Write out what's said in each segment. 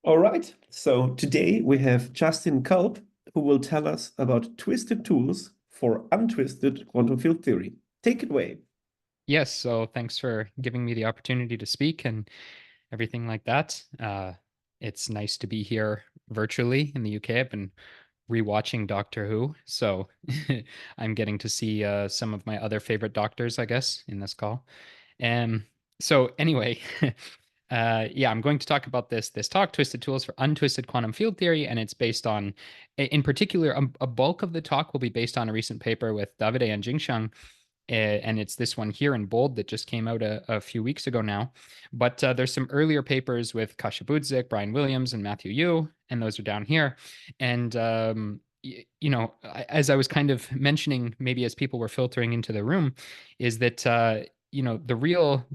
All right, so today we have Justin Kulp, who will tell us about twisted tools for untwisted quantum field theory. Take it away. Yes, so thanks for giving me the opportunity to speak and everything like that. It's nice to be here virtually in the UK. I've been rewatching Doctor Who, so I'm getting to see some of my other favorite doctors, I guess, in this call. Um, so anyway, yeah, I'm going to talk about this talk, Twisted Tools for Untwisted Quantum Field Theory, and it's based on, in particular, a bulk of the talk will be based on a recent paper with Davide and Jingxiang, and it's this one here in bold that just came out a few weeks ago now. But there's some earlier papers with Kasia Budzik, Brian Williams, and Matthew Yu, and those are down here. And as I was kind of mentioning, maybe as people were filtering into the room, is that the real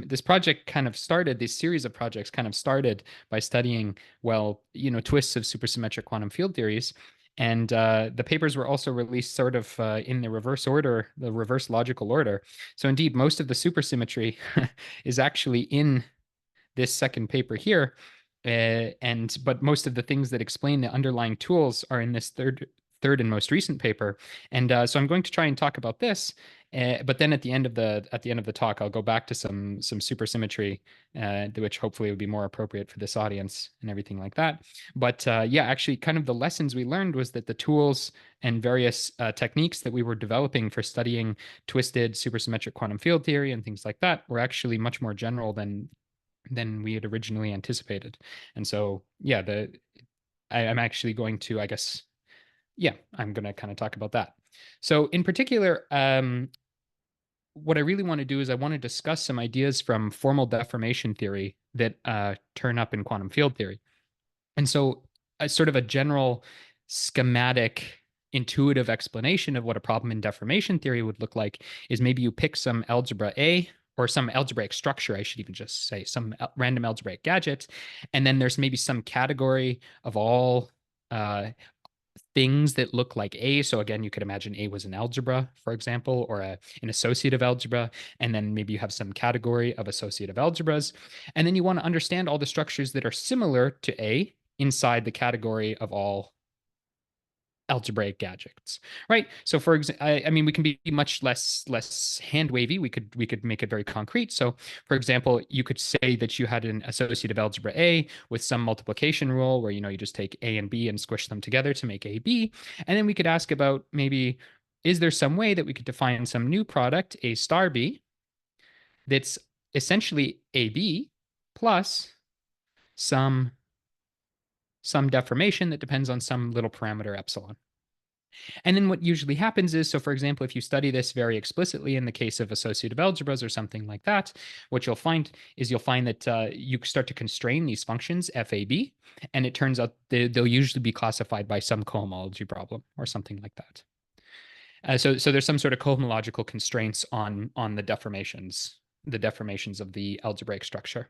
this project kind of started, this series of projects kind of started by studying, well, twists of supersymmetric quantum field theories. And the papers were also released sort of in the reverse order, the reverse logical order. So indeed, most of the supersymmetry is actually in this second paper here. But most of the things that explain the underlying tools are in this third and most recent paper. And so I'm going to try and talk about this. But then at the end of the talk, I'll go back to some supersymmetry, which hopefully would be more appropriate for this audience and everything like that. But yeah, actually, kind of the lessons we learned was that the tools and various techniques that we were developing for studying twisted supersymmetric quantum field theory and things like that were actually much more general than we had originally anticipated. And so, yeah, I'm actually going to, I guess, yeah, I'm going to kind of talk about that. So, in particular, what I really want to do is I want to discuss some ideas from formal deformation theory that turn up in quantum field theory. And so, a sort of a general schematic, intuitive explanation of what a problem in deformation theory would look like is maybe you pick some algebra A or some algebraic structure, I should even just say some random algebraic gadget. And then there's maybe some category of all things that look like A. So again, you could imagine A was an algebra, for example, or an associative algebra. And then maybe you have some category of associative algebras. And then you want to understand all the structures that are similar to A inside the category of all algebraic gadgets, right? So for example, I mean, we can be much less hand wavy. We could make it very concrete. So for example, you could say that you had an associative algebra A with some multiplication rule where you just take A and B and squish them together to make AB. And then we could ask about maybe, is there some way that we could define some new product, A star B, that's essentially AB plus some deformation that depends on some little parameter epsilon. And then what usually happens is, so for example, if you study this very explicitly in the case of associative algebras or something like that, what you'll find that you start to constrain these functions FAB, and it turns out they'll usually be classified by some cohomology problem or something like that. So there's some sort of cohomological constraints on the deformations of the algebraic structure.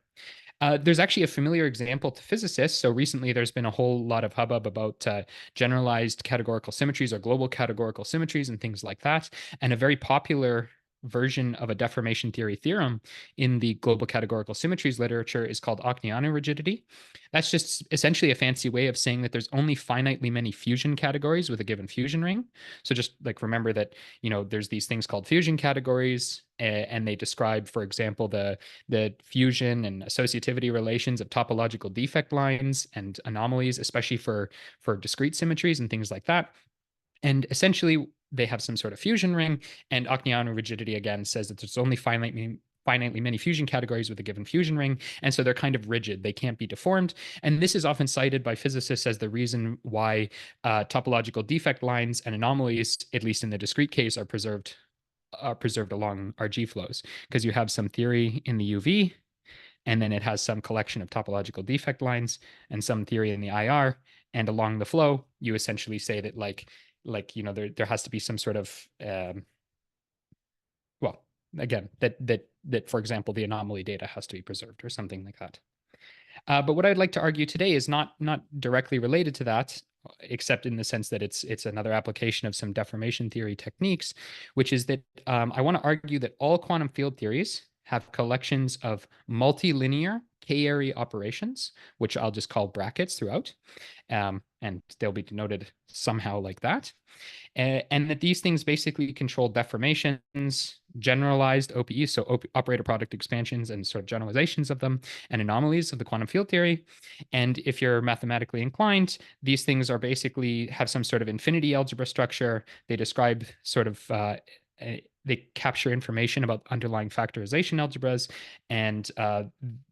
There's actually a familiar example to physicists. So recently, there's been a whole lot of hubbub about generalized categorical symmetries or global categorical symmetries and things like that. And a very popular version of a deformation theory theorem in the global categorical symmetries literature is called Ocneanu rigidity. That's just essentially a fancy way of saying that there's only finitely many fusion categories with a given fusion ring. So just like remember that, there's these things called fusion categories, and they describe, for example, the fusion and associativity relations of topological defect lines and anomalies, especially for discrete symmetries and things like that. And essentially, they have some sort of fusion ring, and Ocneanu rigidity again says that there's only finitely many fusion categories with a given fusion ring, and so they're kind of rigid. They can't be deformed, and this is often cited by physicists as the reason why topological defect lines and anomalies, at least in the discrete case, are preserved along RG flows, because you have some theory in the UV, and then it has some collection of topological defect lines and some theory in the IR, and along the flow, you essentially say that there has to be some sort of well, again, that for example the anomaly data has to be preserved or something like that. But what I'd like to argue today is not directly related to that, except in the sense that it's another application of some deformation theory techniques, which is that I want to argue that all quantum field theories have collections of multilinear k-ary operations, which I'll just call brackets throughout, and they'll be denoted somehow like that. And that these things basically control deformations, generalized OPEs, so operator product expansions and sort of generalizations of them, and anomalies of the quantum field theory. And if you're mathematically inclined, these things are basically have some sort of infinity algebra structure. They describe sort of they capture information about underlying factorization algebras, and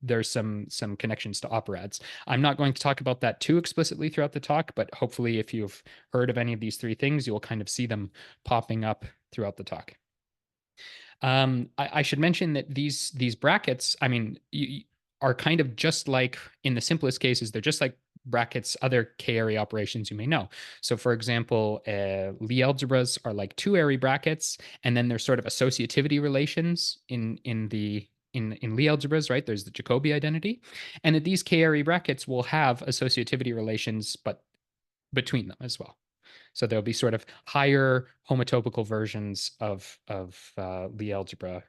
there's some connections to operads. I'm not going to talk about that too explicitly throughout the talk, but hopefully if you've heard of any of these three things, you'll kind of see them popping up throughout the talk. I should mention that these brackets, I mean, are kind of just like, in the simplest cases, they're just like brackets, other k-ary operations you may know. So for example, Lie algebras are like 2-ary brackets, and then there's sort of associativity relations in Lie algebras, right? There's the Jacobi identity, and that these k-ary brackets will have associativity relations, but between them as well. So there'll be sort of higher homotopical versions of Lie algebra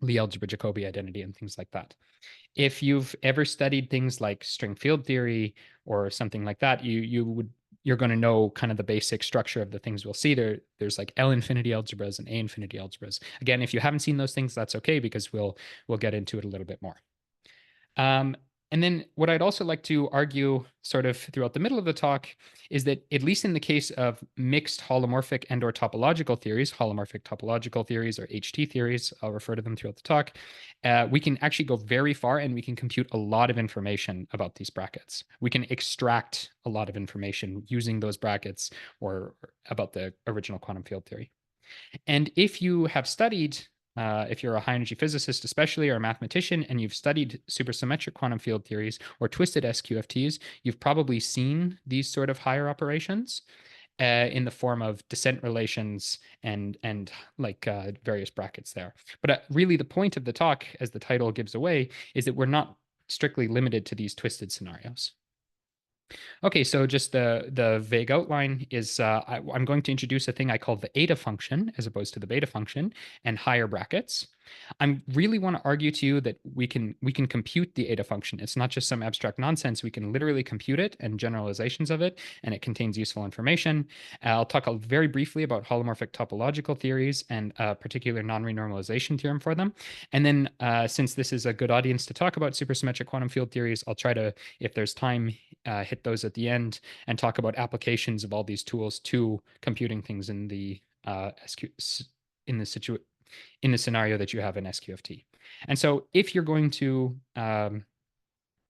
Jacobi identity and things like that. If you've ever studied things like string field theory or something like that, you're going to know kind of the basic structure of the things we'll see. There's like L infinity algebras and A infinity algebras. Again, if you haven't seen those things, that's okay, because we'll get into it a little bit more. And then what I'd also like to argue sort of throughout the middle of the talk is that, at least in the case of mixed holomorphic and or topological theories, holomorphic-topological theories, or HT theories, I'll refer to them throughout the talk, we can actually go very far, and we can compute a lot of information about these brackets. We can extract a lot of information using those brackets or about the original quantum field theory. And if you have studied, if you're a high energy physicist especially, or a mathematician, and you've studied supersymmetric quantum field theories or twisted SQFTs, you've probably seen these sort of higher operations in the form of descent relations and like various brackets there. But really the point of the talk, as the title gives away, is that we're not strictly limited to these twisted scenarios. Okay, so just the vague outline is I'm going to introduce a thing I call the eta function as opposed to the beta function, and higher brackets. I really want to argue to you that we can compute the eta function. It's not just some abstract nonsense. We can literally compute it and generalizations of it, and it contains useful information. I'll talk very briefly about holomorphic topological theories and a particular non-renormalization theorem for them. And then since this is a good audience to talk about supersymmetric quantum field theories, I'll try to, if there's time, hit those at the end and talk about applications of all these tools to computing things in the in the scenario that you have an SQFT. And so if you're going to kind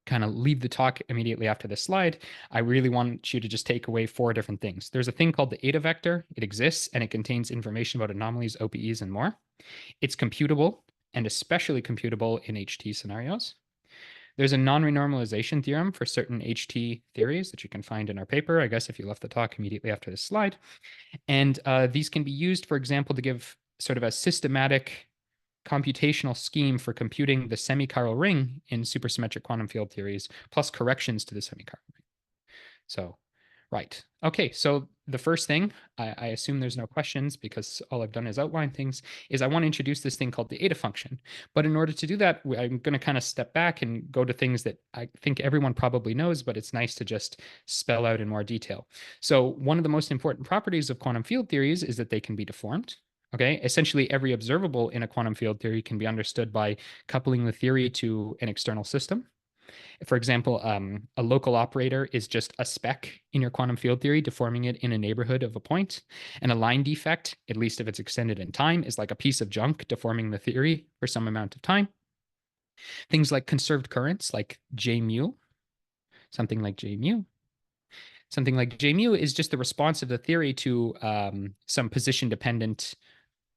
of leave the talk immediately after this slide, I really want you to just take away 4 different things. There's a thing called the eta vector. It exists, and it contains information about anomalies, OPEs, and more. It's computable, and especially computable in HT scenarios. There's a non-renormalization theorem for certain HT theories that you can find in our paper, I guess, if you left the talk immediately after this slide. And these can be used, for example, to give sort of a systematic computational scheme for computing the semichiral ring in supersymmetric quantum field theories, plus corrections to the semichiral ring. So, right. Okay, so the first thing, I assume there's no questions because all I've done is outline things, is I want to introduce this thing called the eta function. But in order to do that, I'm going to kind of step back and go to things that I think everyone probably knows, but it's nice to just spell out in more detail. So one of the most important properties of quantum field theories is that they can be deformed. Okay, essentially every observable in a quantum field theory can be understood by coupling the theory to an external system. For example, a local operator is just a speck in your quantum field theory, deforming it in a neighborhood of a point. And a line defect, at least if it's extended in time, is like a piece of junk deforming the theory for some amount of time. Things like conserved currents, like J mu, something like J mu. Something like J mu is just the response of the theory to some position-dependent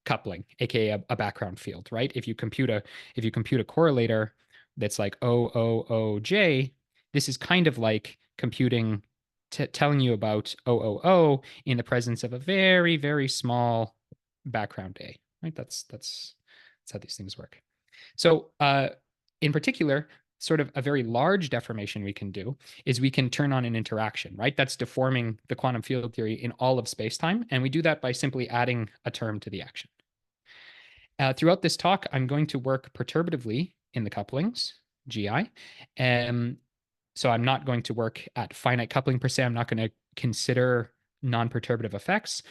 coupling, aka a background field, right? If you compute a correlator that's like OOOJ, this is kind of like computing, telling you about OOO in the presence of a very, very small background A, right? That's how these things work. So in particular, sort of a very large deformation we can do is we can turn on an interaction, right? That's deforming the quantum field theory in all of spacetime. And we do that by simply adding a term to the action. Throughout this talk, I'm going to work perturbatively in the couplings, GI. So I'm not going to work at finite coupling per se. I'm not going to consider non-perturbative effects,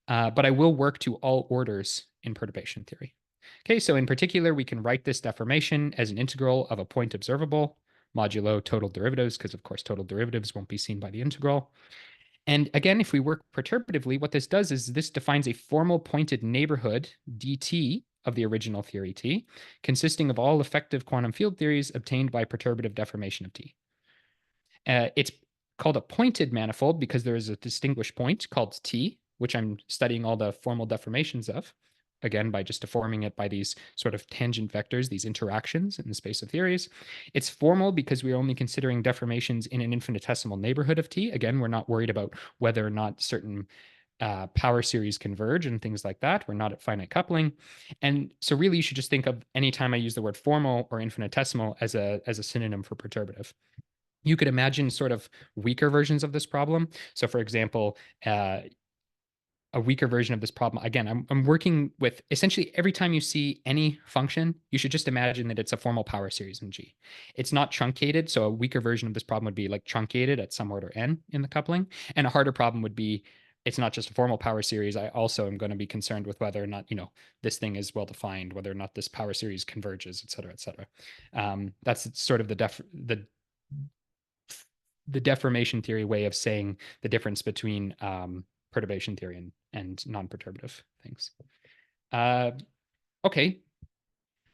but I will work to all orders in perturbation theory. Okay, so in particular, we can write this deformation as an integral of a point observable modulo total derivatives, because of course total derivatives won't be seen by the integral. And again, if we work perturbatively, what this does is this defines a formal pointed neighborhood dt of the original theory T, consisting of all effective quantum field theories obtained by perturbative deformation of T. It's called a pointed manifold because there is a distinguished point called T, which I'm studying all the formal deformations of, again, by just deforming it by these sort of tangent vectors, these interactions in the space of theories. It's formal because we're only considering deformations in an infinitesimal neighborhood of T. Again, we're not worried about whether or not certain power series converge and things like that. We're not at finite coupling. And so really you should just think of any time I use the word formal or infinitesimal as a synonym for perturbative. You could imagine sort of weaker versions of this problem. So for example, a weaker version of this problem, again, I'm working with essentially every time you see any function, you should just imagine that it's a formal power series in G. It's not truncated. So a weaker version of this problem would be like truncated at some order n in the coupling. And a harder problem would be it's not just a formal power series. I also am going to be concerned with whether or not, this thing is well defined, whether or not this power series converges, et cetera, et cetera. That's sort of the deformation theory way of saying the difference between perturbation theory and non-perturbative things. Okay,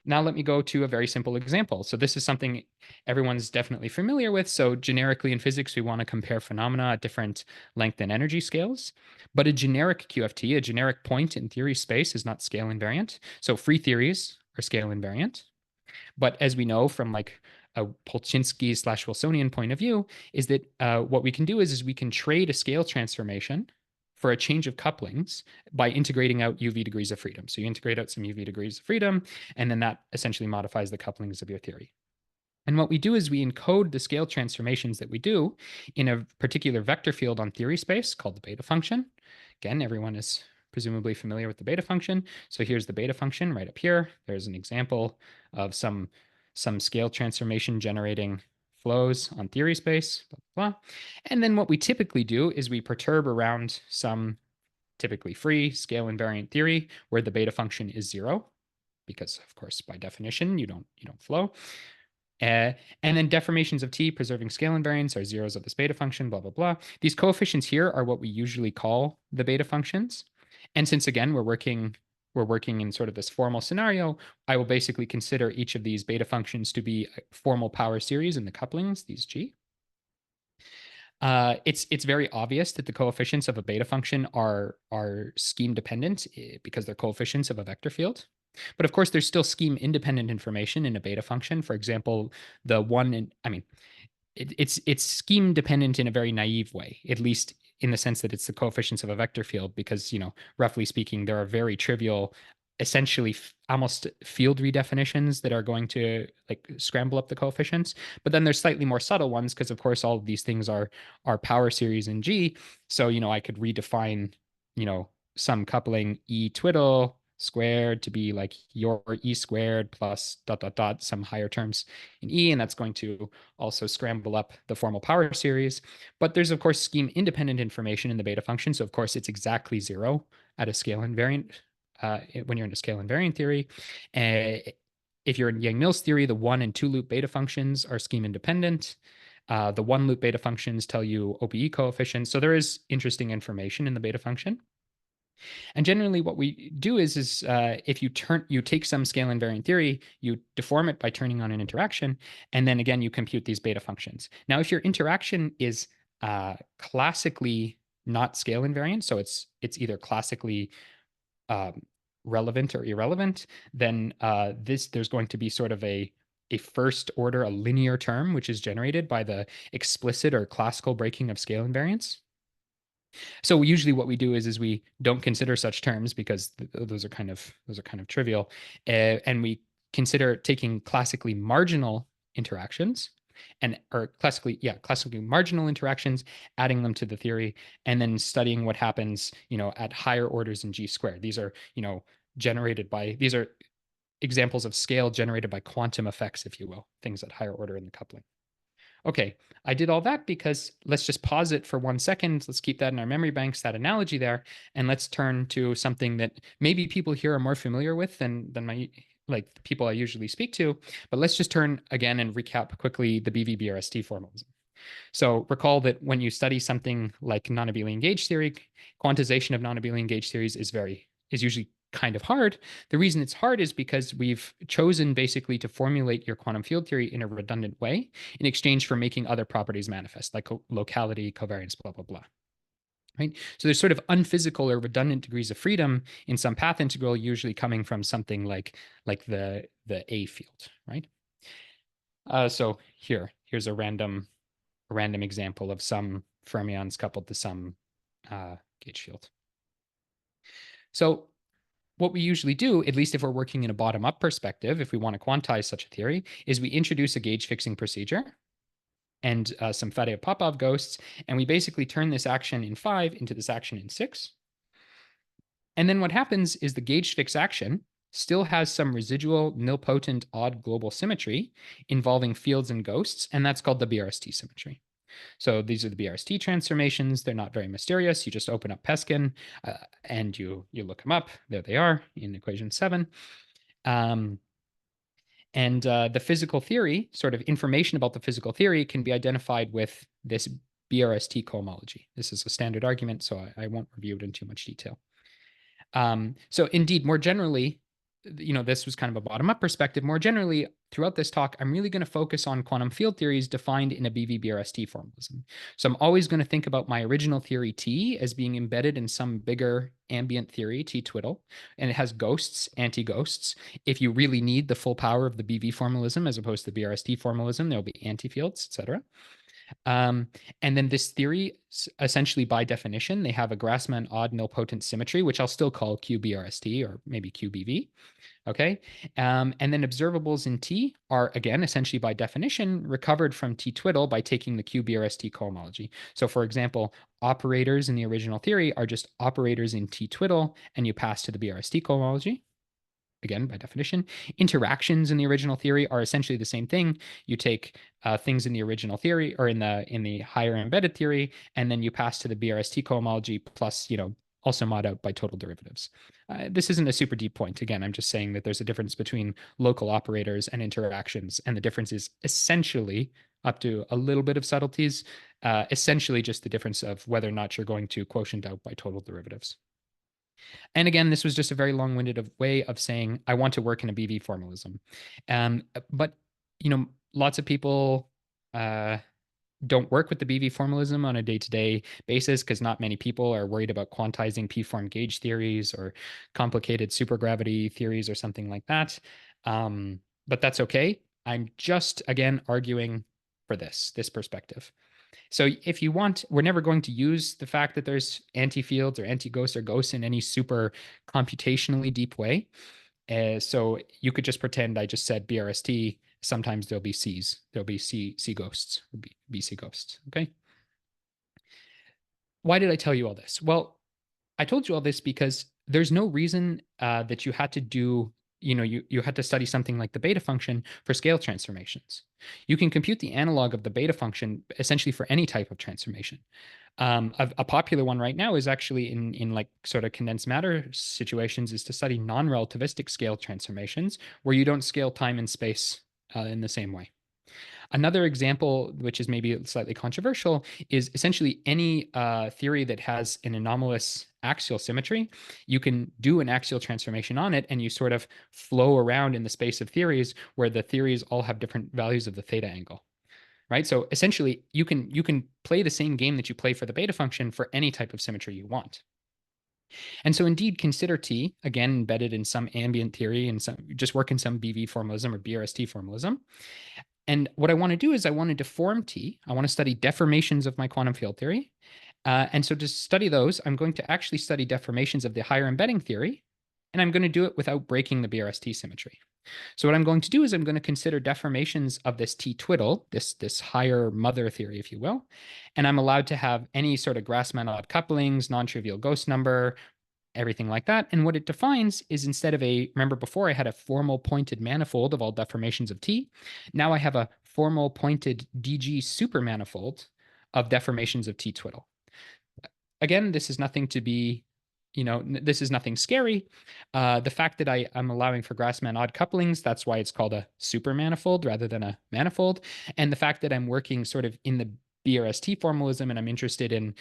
now let me go to a very simple example. So this is something everyone's definitely familiar with. So generically in physics, we want to compare phenomena at different length and energy scales. But a generic QFT, a generic point in theory space, is not scale invariant. So free theories are scale invariant. But as we know from like a Polchinski/Wilsonian point of view, is that what we can do is we can trade a scale transformation for a change of couplings by integrating out UV degrees of freedom. So you integrate out some UV degrees of freedom, and then that essentially modifies the couplings of your theory. And what we do is we encode the scale transformations that we do in a particular vector field on theory space called the beta function. Again, everyone is presumably familiar with the beta function. So here's the beta function right up here. There's an example of some scale transformation generating flows on theory space, blah, blah, blah. And then what we typically do is we perturb around some typically free scale invariant theory where the beta function is 0, because of course, by definition, you don't flow. And then deformations of T preserving scale invariance are zeros of this beta function, blah, blah, blah. These coefficients here are what we usually call the beta functions. And since, again, we're working in sort of this formal scenario, I will basically consider each of these beta functions to be a formal power series in the couplings, these G. It's very obvious that the coefficients of a beta function are scheme dependent because they're coefficients of a vector field. But of course, there's still scheme independent information in a beta function. For example, it's scheme dependent in a very naive way, at least in the sense that it's the coefficients of a vector field, because, roughly speaking, there are very trivial, essentially almost field redefinitions that are going to like scramble up the coefficients. But then there's slightly more subtle ones because, of course, all of these things are power series in G. So, I could redefine, some coupling E twiddle squared to be like your E squared plus ... some higher terms in E, and that's going to also scramble up the formal power series. But there's, of course, scheme independent information in the beta function. So, of course, it's exactly 0 at a scale invariant when you're in a scale invariant theory. If you're in Yang-Mills theory, the 1 and 2 loop beta functions are scheme independent. The 1 loop beta functions tell you OPE coefficients. So there is interesting information in the beta function. And generally what we do is if you take some scale invariant theory, you deform it by turning on an interaction, and then again, you compute these beta functions. Now, if your interaction is classically not scale invariant, so it's either classically relevant or irrelevant, then there's going to be sort of a first order, a linear term, which is generated by the explicit or classical breaking of scale invariance. So usually what we do is we don't consider such terms because those are kind of trivial, and we consider taking classically marginal interactions classically marginal interactions, adding them to the theory, and then studying what happens, at higher orders in G squared. These are, generated by examples of scale generated by quantum effects, if you will, things at higher order in the coupling. Okay, I did all that because let's just pause it for 1 second. Let's keep that in our memory banks, that analogy there, and let's turn to something that maybe people here are more familiar with than my the people I usually speak to. But let's just turn again and recap quickly the BV-BRST formalism. So recall that when you study something like non-abelian gauge theory, quantization of non-abelian gauge theories is usually kind of hard. The reason it's hard is because we've chosen basically to formulate your quantum field theory in a redundant way in exchange for making other properties manifest, like locality, covariance, blah, blah, blah. Right? So there's sort of unphysical or redundant degrees of freedom in some path integral, usually coming from something like the A field, right? So here's a random example of some fermions coupled to some gauge field. So what we usually do, at least if we're working in a bottom-up perspective, if we want to quantize such a theory, is we introduce a gauge fixing procedure and some Faddeev-Popov ghosts, and we basically turn this action in 5 into this action in 6. And then what happens is the gauge fix action still has some residual nilpotent odd global symmetry involving fields and ghosts, and that's called the BRST symmetry. So these are the BRST transformations. They're not very mysterious. You just open up Peskin and you look them up. There they are in equation 7. And the physical theory, sort of information about the physical theory, can be identified with this BRST cohomology. This is a standard argument, so I won't review it in too much detail. So indeed, more generally, this was kind of a bottom-up perspective. More generally, throughout this talk, I'm really going to focus on quantum field theories defined in a BV-BRST formalism. So I'm always going to think about my original theory T as being embedded in some bigger ambient theory, T twiddle, and it has ghosts, anti-ghosts. If you really need the full power of the BV formalism as opposed to the BRST formalism, there'll be anti-fields, etc. And then this theory, essentially by definition, they have a Grassmann odd nilpotent symmetry, which I'll still call QBRST or maybe QBV. Okay. And then observables in T are, again, essentially by definition, recovered from T twiddle by taking the QBRST cohomology. So for example, operators in the original theory are just operators in T twiddle, and you pass to the BRST cohomology. Again, by definition, interactions in the original theory are essentially the same thing. You take things in the original theory or in the higher embedded theory, and then you pass to the BRST cohomology plus, also mod out by total derivatives. This isn't a super deep point. Again, I'm just saying that there's a difference between local operators and interactions, and the difference is essentially, up to a little bit of subtleties, essentially just the difference of whether or not you're going to quotient out by total derivatives. And again, this was just a very long-winded way of saying I want to work in a BV formalism. But lots of people don't work with the BV formalism on a day-to-day basis because not many people are worried about quantizing P-form gauge theories or complicated supergravity theories or something like that. But that's okay. I'm just, again, arguing for this perspective. So if you want, we're never going to use the fact that there's anti-fields or anti-ghosts or ghosts in any super computationally deep way. So you could just pretend I just said BRST. Sometimes there'll be Cs. There'll be C ghosts, or BC ghosts, okay? Why did I tell you all this? Well, I told you all this because there's no reason that you had to do you had to study something like the beta function for scale transformations. You can compute the analog of the beta function essentially for any type of transformation. A popular one right now is actually in like sort of condensed matter situations is to study non-relativistic scale transformations where you don't scale time and space in the same way. Another example, which is maybe slightly controversial, is essentially any theory that has an anomalous axial symmetry. You can do an axial transformation on it, and you sort of flow around in the space of theories where the theories all have different values of the theta angle. Right? So essentially, you can play the same game that you play for the beta function for any type of symmetry you want. And so indeed, consider T, again, embedded in some ambient theory and just work in some BV formalism or BRST formalism. And what I want to do is I want to deform T. I want to study deformations of my quantum field theory. And so to study those, I'm going to actually study deformations of the higher embedding theory, and I'm going to do it without breaking the BRST symmetry. So what I'm going to do is I'm going to consider deformations of this T twiddle, this higher mother theory, if you will, and I'm allowed to have any sort of Grassmann odd couplings, non-trivial ghost number, everything like that. And what it defines is instead of remember before I had a formal pointed manifold of all deformations of T, now I have a formal pointed DG supermanifold of deformations of T twiddle. Again, this is nothing to be, this is nothing scary. The fact that I'm allowing for Grassmann odd couplings, that's why it's called a supermanifold rather than a manifold. And the fact that I'm working sort of in the BRST formalism and I'm interested in,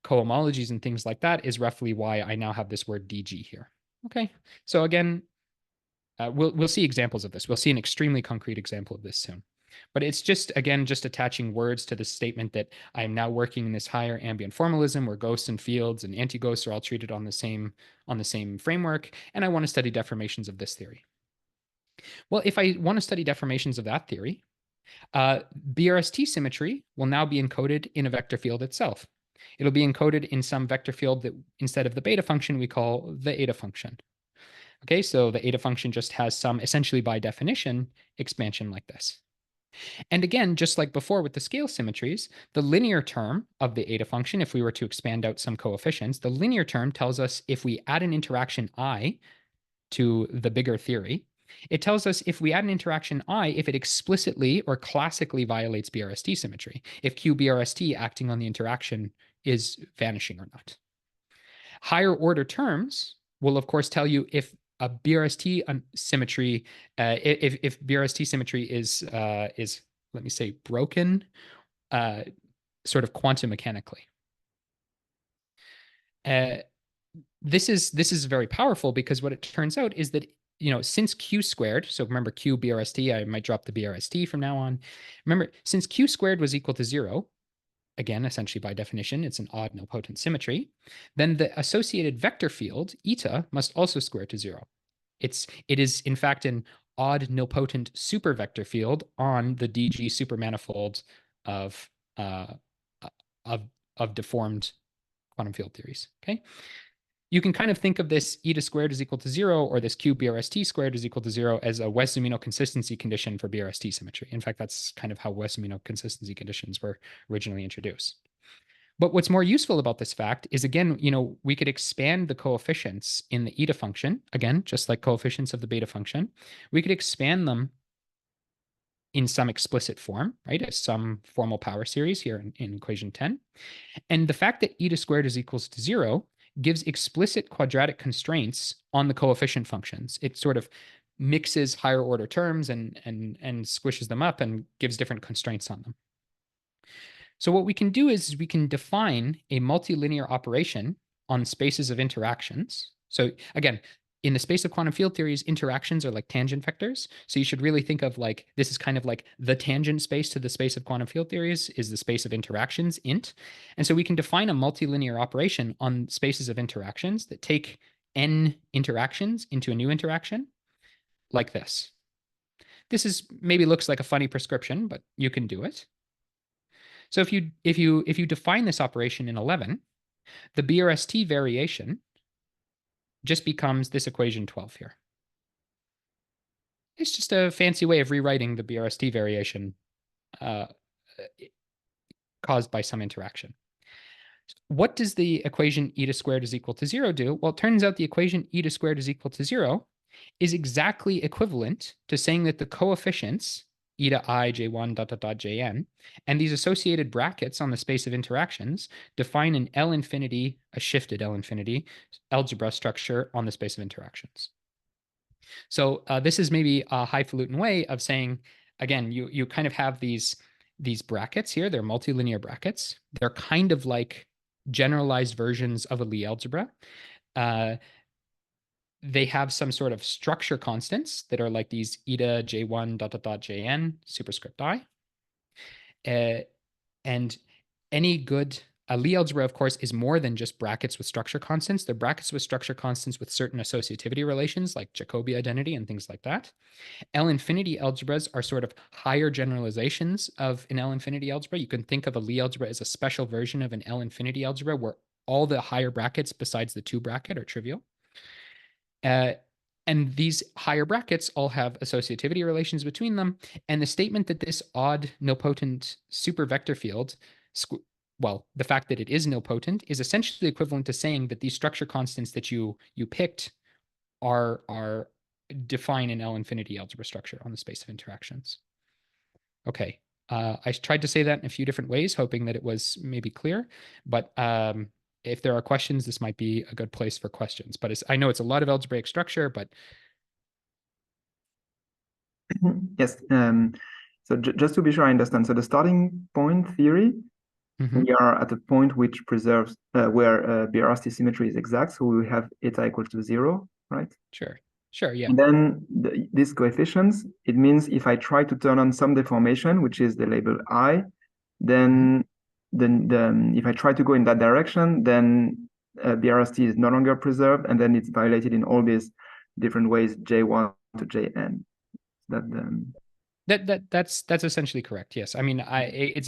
cohomologies and things like that is roughly why I now have this word DG here. Okay, so again, we'll see examples of this. We'll see an extremely concrete example of this soon. But it's just, again, just attaching words to the statement that I am now working in this higher ambient formalism where ghosts and fields and anti-ghosts are all treated on the same framework, and I want to study deformations of this theory. Well, if I want to study deformations of that theory, BRST symmetry will now be encoded in a vector field itself. It'll be encoded in some vector field that instead of the beta function, we call the eta function. Okay, so the eta function just has some, essentially by definition, expansion like this. And again, just like before with the scale symmetries, the linear term of the eta function, if we were to expand out some coefficients, the linear term tells us if we add an interaction I to the bigger theory, it tells us if we add an interaction I, if it explicitly or classically violates BRST symmetry, if QBRST acting on the interaction is vanishing or not. Higher order terms will, of course, tell you if a BRST symmetry, if BRST symmetry is let me say broken, sort of quantum mechanically. This is very powerful because what it turns out is that since Q squared, so remember Q BRST, I might drop the BRST from now on. Remember, since Q squared was equal to 0, again, essentially by definition, it's an odd nilpotent symmetry, then the associated vector field, eta, must also square to 0. It is, in fact, an odd nilpotent supervector field on the DG supermanifold of deformed quantum field theories, okay? You can kind of think of this eta squared is equal to 0 or this Q BRST squared is equal to 0 as a Wess-Zumino consistency condition for BRST symmetry. In fact, that's kind of how Wess-Zumino consistency conditions were originally introduced. But what's more useful about this fact is, again, we could expand the coefficients in the eta function, again, just like coefficients of the beta function. We could expand them in some explicit form, right, as some formal power series here in equation 10. And the fact that eta squared is equals to 0 gives explicit quadratic constraints on the coefficient functions. It sort of mixes higher order terms and squishes them up and gives different constraints on them. So what we can do is we can define a multilinear operation on spaces of interactions. So again, in the space of quantum field theories, interactions are like tangent vectors. So you should really think of this is kind of like the tangent space to the space of quantum field theories is the space of interactions, int. And so we can define a multilinear operation on spaces of interactions that take n interactions into a new interaction like this. This is maybe looks like a funny prescription, but you can do it. So if you define this operation in 11, the BRST variation just becomes this equation 12 here. It's just a fancy way of rewriting the BRST variation caused by some interaction. What does the equation eta squared is equal to 0 do? Well, it turns out the equation eta squared is equal to 0 is exactly equivalent to saying that the coefficients eta I j1 dot dot dot jn and these associated brackets on the space of interactions define an L infinity, a shifted L infinity algebra structure on the space of interactions. So this is maybe a highfalutin way of saying, again, you kind of have these brackets here. They're multilinear brackets. They're kind of like generalized versions of a Lie algebra. They have some sort of structure constants that are like these eta j1 dot dot dot jn superscript I. And any good Lie algebra, of course, is more than just brackets with structure constants. They're brackets with structure constants with certain associativity relations like Jacobi identity and things like that. L infinity algebras are sort of higher generalizations of an L infinity algebra. You can think of a Lie algebra as a special version of an L infinity algebra where all the higher brackets besides the 2 bracket are trivial. And these higher brackets all have associativity relations between them. And the statement that this odd nilpotent supervector field well, the fact that it is nilpotent is essentially equivalent to saying that these structure constants that you picked are define an L infinity algebra structure on the space of interactions. Okay. I tried to say that in a few different ways, hoping that it was maybe clear. But if there are questions, this might be a good place for questions. But I know it's a lot of algebraic structure, but yes. So just to be sure I understand, so the starting point theory, we are at a point which preserves where BRST symmetry is exact, so we have eta equal to 0, right? Sure, yeah. And then these coefficients, it means if I try to turn on some deformation, which is the label I, then if I try to go in that direction, then BRST is no longer preserved, and then it's violated in all these different ways, J1 to Jn. That's essentially correct. Yes, I mean, it's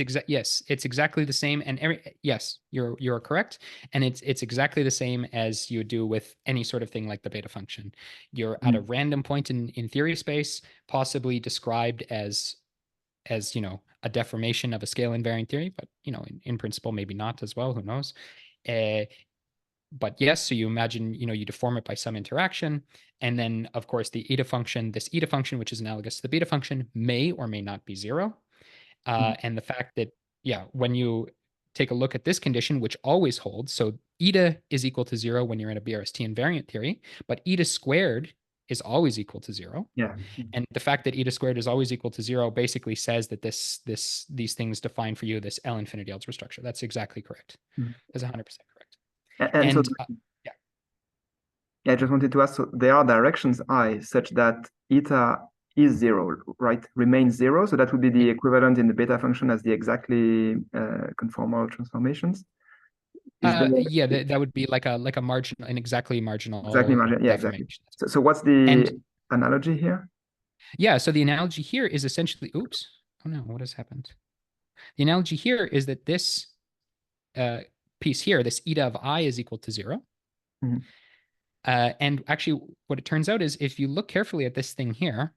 exactly the same. And yes, you're correct, and it's exactly the same as you would do with any sort of thing like the beta function. You're at a random point in theory space, possibly described as a deformation of a scale invariant theory, but in principle maybe not as well. Who knows? But yes, so you imagine, you deform it by some interaction. And then, of course, this eta function, which is analogous to the beta function, may or may not be 0. And the fact that, when you take a look at this condition, which always holds, so eta is equal to 0 when you're in a BRST invariant theory, but eta squared is always equal to 0. Yeah. And the fact that eta squared is always equal to 0 basically says that these things define for you this L infinity algebra structure. That's exactly correct. That's 100% correct. And so, I just wanted to ask, so there are directions I such that eta is 0, right? Remains 0. So that would be the equivalent in the beta function as the exactly conformal transformations. That would be like a marginal, an exactly marginal. Exactly marginal. Yeah, exactly. So what's the analogy here? Yeah, so the analogy here is essentially, oops, oh no, what has happened? The analogy here is that this piece here, this eta of I is equal to 0. And actually, what it turns out is if you look carefully at this thing here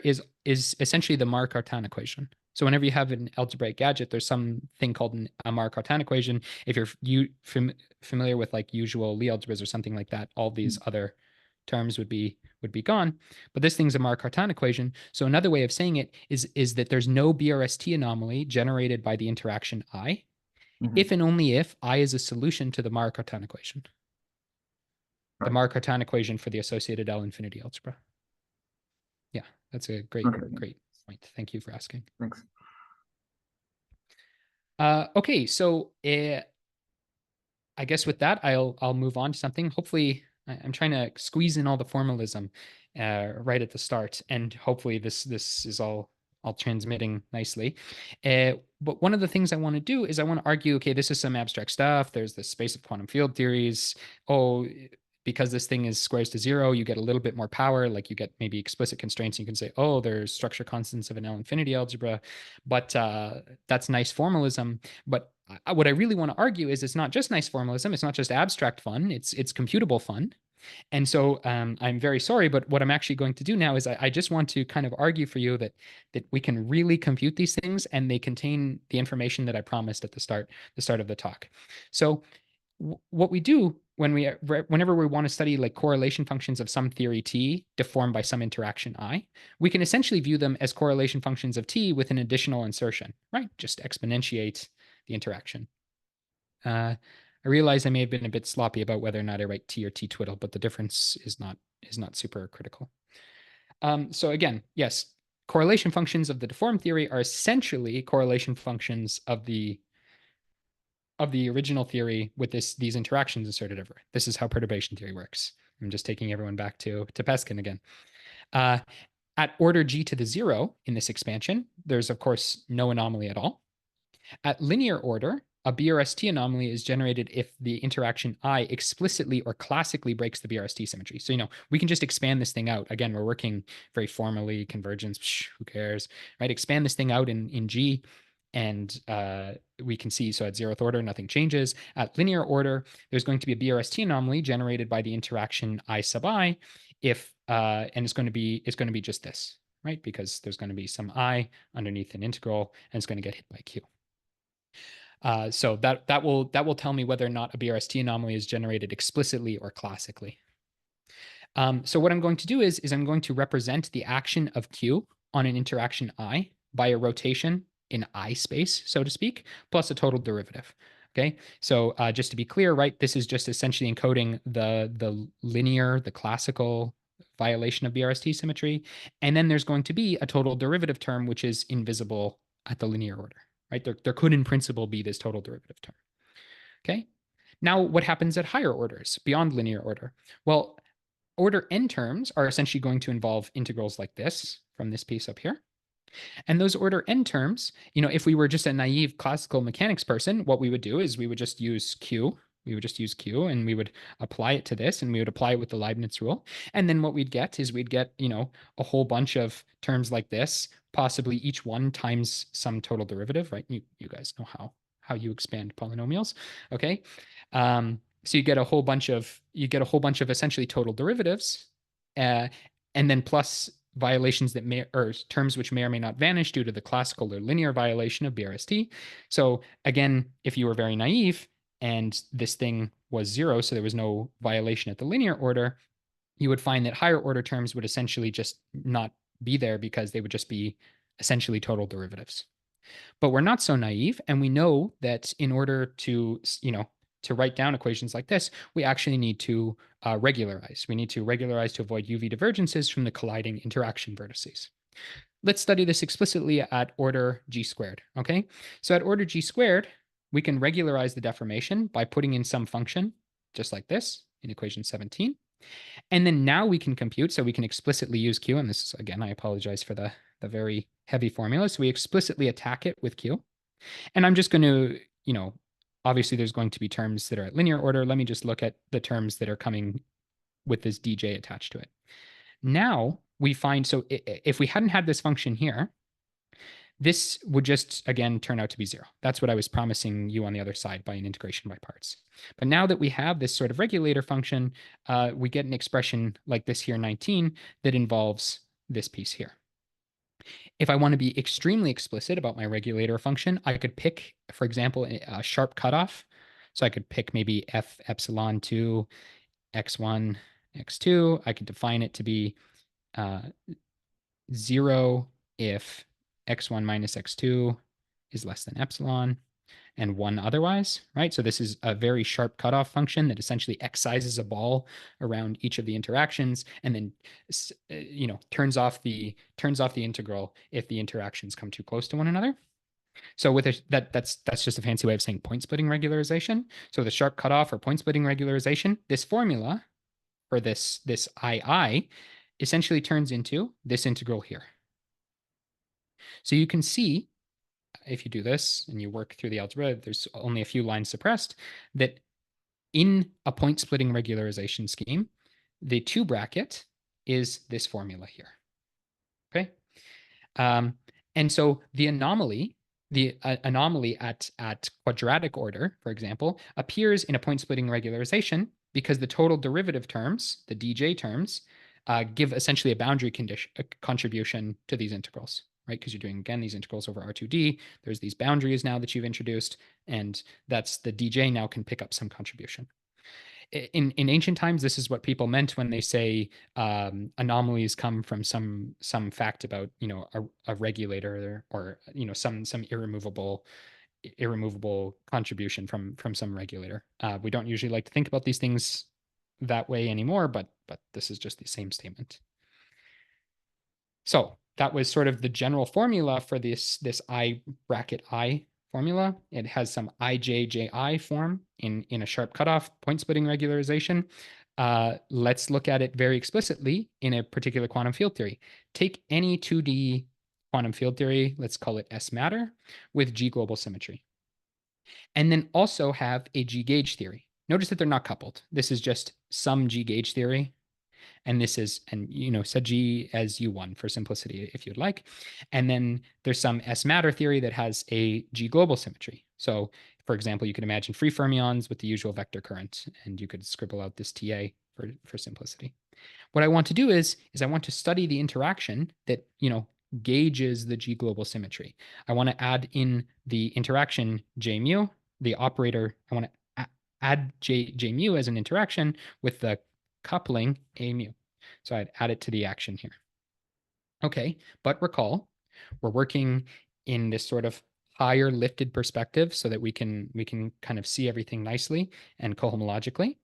is essentially the Mark-Cartan equation. So whenever you have an algebraic gadget, there's something called a Mark-Cartan equation. If you're familiar with like usual Lie algebras or something like that, all these other terms would be gone. But this thing's a Mark-Cartan equation. So another way of saying it is that there's no BRST anomaly generated by the interaction I, if and only if I is a solution to the Mark-Cartan equation. The Mark-Cartan equation for the associated L infinity algebra. Yeah, that's a great point. Thank you for asking. Thanks. Okay, so I guess with that, I'll move on to something. Hopefully, I'm trying to squeeze in all the formalism right at the start, and hopefully this is all transmitting nicely. But one of the things I want to do is I want to argue, okay, this is some abstract stuff. There's the space of quantum field theories. Oh, because this thing is squares to 0, you get a little bit more power, like you get maybe explicit constraints. You can say, oh, there's structure constants of an L infinity algebra, but that's nice formalism. But what I really want to argue is it's not just nice formalism. It's not just abstract fun. It's computable fun. And so I'm very sorry, but what I'm actually going to do now is I just want to kind of argue for you that we can really compute these things and they contain the information that I promised at the start of the talk. So what we do whenever we want to study like correlation functions of some theory T deformed by some interaction I, we can essentially view them as correlation functions of T with an additional insertion, right? Just exponentiate the interaction. I realize I may have been a bit sloppy about whether or not I write T or T twiddle, but the difference is not super critical. So again, yes, correlation functions of the deformed theory are essentially correlation functions of the original theory with these interactions inserted over. This is how perturbation theory works. I'm just taking everyone back to Peskin again. At order g to the 0 in this expansion, there's of course no anomaly at all. At linear order, a BRST anomaly is generated if the interaction I explicitly or classically breaks the BRST symmetry. So, we can just expand this thing out. Again, we're working very formally, convergence, who cares, right? Expand this thing out in G, and we can see, so at 0th order, nothing changes. At linear order, there's going to be a BRST anomaly generated by the interaction I sub I, and it's going to be just this, right? Because there's going to be some I underneath an integral, and it's going to get hit by Q. So that will tell me whether or not a BRST anomaly is generated explicitly or classically. So what I'm going to do is I'm going to represent the action of Q on an interaction I by a rotation in I space, so to speak, plus a total derivative. Okay, so just to be clear, right, this is just essentially encoding the linear, the classical violation of BRST symmetry, and then there's going to be a total derivative term which is invisible at the linear order, right? There could in principle be this total derivative term. Okay, now what happens at higher orders beyond linear order? Well, order n terms are essentially going to involve integrals like this from this piece up here. And those order n terms, if we were just a naive classical mechanics person, what we would do is we would just use Q. We would just use Q and we would apply it to this and we would apply it with the Leibniz rule. And then what we'd get is we'd get, a whole bunch of terms like this, possibly each one times some total derivative, right? You guys know how you expand polynomials. Okay. So you get a whole bunch of essentially total derivatives, and then plus violations that may, or terms which may or may not vanish due to the classical or linear violation of BRST. So again, if you were very naive and this thing was 0, so there was no violation at the linear order, you would find that higher order terms would essentially just not be there because they would just be essentially total derivatives. But we're not so naive, and we know that in order to, to write down equations like this, we actually need to regularize. We need to regularize to avoid UV divergences from the colliding interaction vertices. Let's study this explicitly at order g squared, okay? So at order g squared, we can regularize the deformation by putting in some function, just like this, in equation 17. And then now we can compute, so we can explicitly use Q, and this is, again, I apologize for the very heavy formula. So we explicitly attack it with Q. And I'm just going to, obviously there's going to be terms that are at linear order. Let me just look at the terms that are coming with this dj attached to it. Now we find, so if we hadn't had this function here, this would just, again, turn out to be 0. That's what I was promising you on the other side by an integration by parts. But now that we have this sort of regulator function, we get an expression like this here, 19, that involves this piece here. If I want to be extremely explicit about my regulator function, I could pick, for example, a sharp cutoff. So I could pick maybe f epsilon 2, x1, x2. I could define it to be 0 if x1 minus x2 is less than epsilon, and 1 otherwise, right? So this is a very sharp cutoff function that essentially excises a ball around each of the interactions and then, turns off the integral if the interactions come too close to one another. So with that's just a fancy way of saying point splitting regularization. So the sharp cutoff or point splitting regularization, this formula for this II essentially turns into this integral here. So you can see, if you do this and you work through the algebra, there's only a few lines suppressed, that in a point splitting regularization scheme, the 2 bracket is this formula here. Okay. And so the anomaly at quadratic order, for example, appears in a point splitting regularization because the total derivative terms, the dj terms, give essentially a boundary contribution to these integrals, right? Because you're doing, again, these integrals over R2D. There's these boundaries now that you've introduced, and that's the dj now can pick up some contribution. In ancient times, this is what people meant when they say anomalies come from some fact about, a regulator or some irremovable contribution from some regulator. We don't usually like to think about these things that way anymore, but this is just the same statement. So that was sort of the general formula for this I bracket I formula. It has some IJJI form in a sharp cutoff point splitting regularization. Let's look at it very explicitly in a particular quantum field theory. Take any 2D quantum field theory, let's call it S matter, with G global symmetry. And then also have a G gauge theory. Notice that they're not coupled. This is just some G gauge theory. And this is, set G as U1 for simplicity, if you'd like. And then there's some S matter theory that has a G global symmetry. So, for example, you could imagine free fermions with the usual vector current, and you could scribble out this TA for simplicity. What I want to do is I want to study the interaction that, gauges the G global symmetry. I want to add in the interaction J mu, the operator. I want to add J mu as an interaction with the coupling A mu. So I'd add it to the action here. Okay, but recall, we're working in this sort of higher lifted perspective so that we can kind of see everything nicely and cohomologically.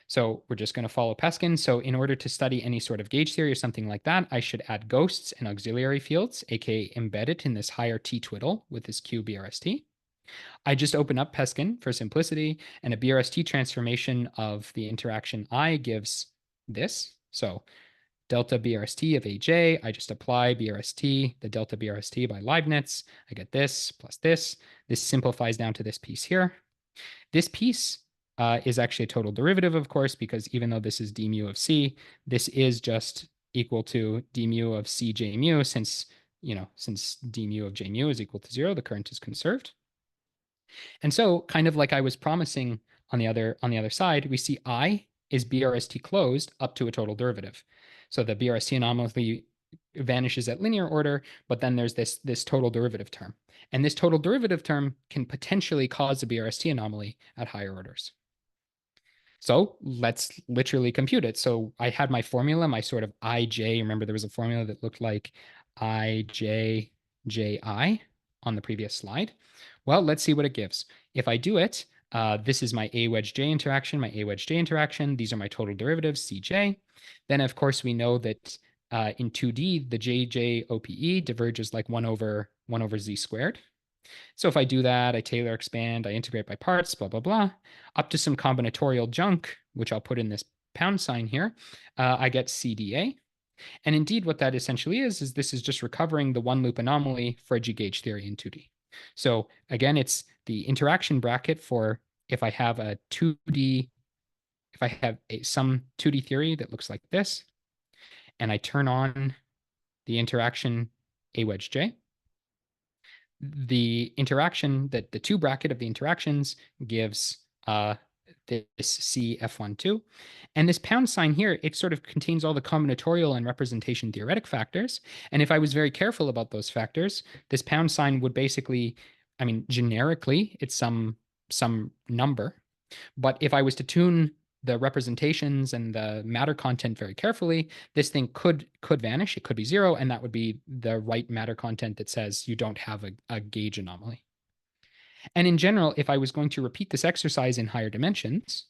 So we're just going to follow Peskin. So in order to study any sort of gauge theory or something like that, I should add ghosts and auxiliary fields, aka embed it in this higher T twiddle with this Q BRST. I just open up Peskin for simplicity, and a BRST transformation of the interaction I gives this. So delta BRST of AJ, I just apply BRST, the delta BRST by Leibniz. I get this plus this. This simplifies down to this piece here. This piece is actually a total derivative, of course, because even though this is d mu of C, this is just equal to d mu of Cj mu, since d mu of J mu is equal to 0, the current is conserved. And so, kind of like I was promising on the other side, we see I is BRST closed up to a total derivative. So the BRST anomaly vanishes at linear order, but then there's this total derivative term. And this total derivative term can potentially cause a BRST anomaly at higher orders. So let's literally compute it. So I had my formula, my sort of IJ. Remember, there was a formula that looked like IJJI on the previous slide. Well, let's see what it gives. If I do it, this is my A wedge J interaction, my A wedge J interaction. These are my total derivatives, CJ. Then, of course, we know that in 2D, the JJ OPE diverges like 1 over Z squared. So if I do that, I Taylor expand, I integrate by parts, blah, blah, blah, up to some combinatorial junk, which I'll put in this pound sign here, I get CDA. And indeed, what that essentially is this is just recovering the one loop anomaly for a G-gauge theory in 2D. So again, it's the interaction bracket for if I have a 2D, if I have some 2D theory that looks like this, and I turn on the interaction A wedge J, the interaction that the 2 bracket of the interactions gives this CF12. And this pound sign here, it sort of contains all the combinatorial and representation theoretic factors. And if I was very careful about those factors, this pound sign would basically, I mean, generically, it's some number. But if I was to tune the representations and the matter content very carefully, this thing could vanish. It could be 0, and that would be the right matter content that says you don't have a gauge anomaly. And in general, if I was going to repeat this exercise in higher dimensions,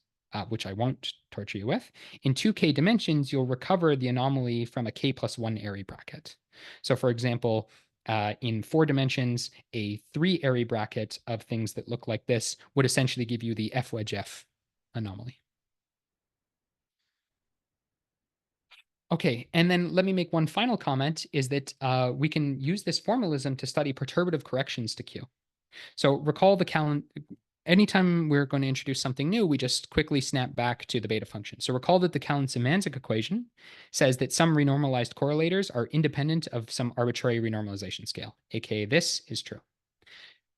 which I won't torture you with, in 2K dimensions, you'll recover the anomaly from a k+1 ary bracket. So for example, in 4 dimensions, a 3 ary bracket of things that look like this would essentially give you the F wedge F anomaly. Okay, and then let me make one final comment, is that we can use this formalism to study perturbative corrections to Q. So recall anytime we're going to introduce something new, we just quickly snap back to the beta function. So recall that the Kalin-Symanzik equation says that some renormalized correlators are independent of some arbitrary renormalization scale, aka this is true.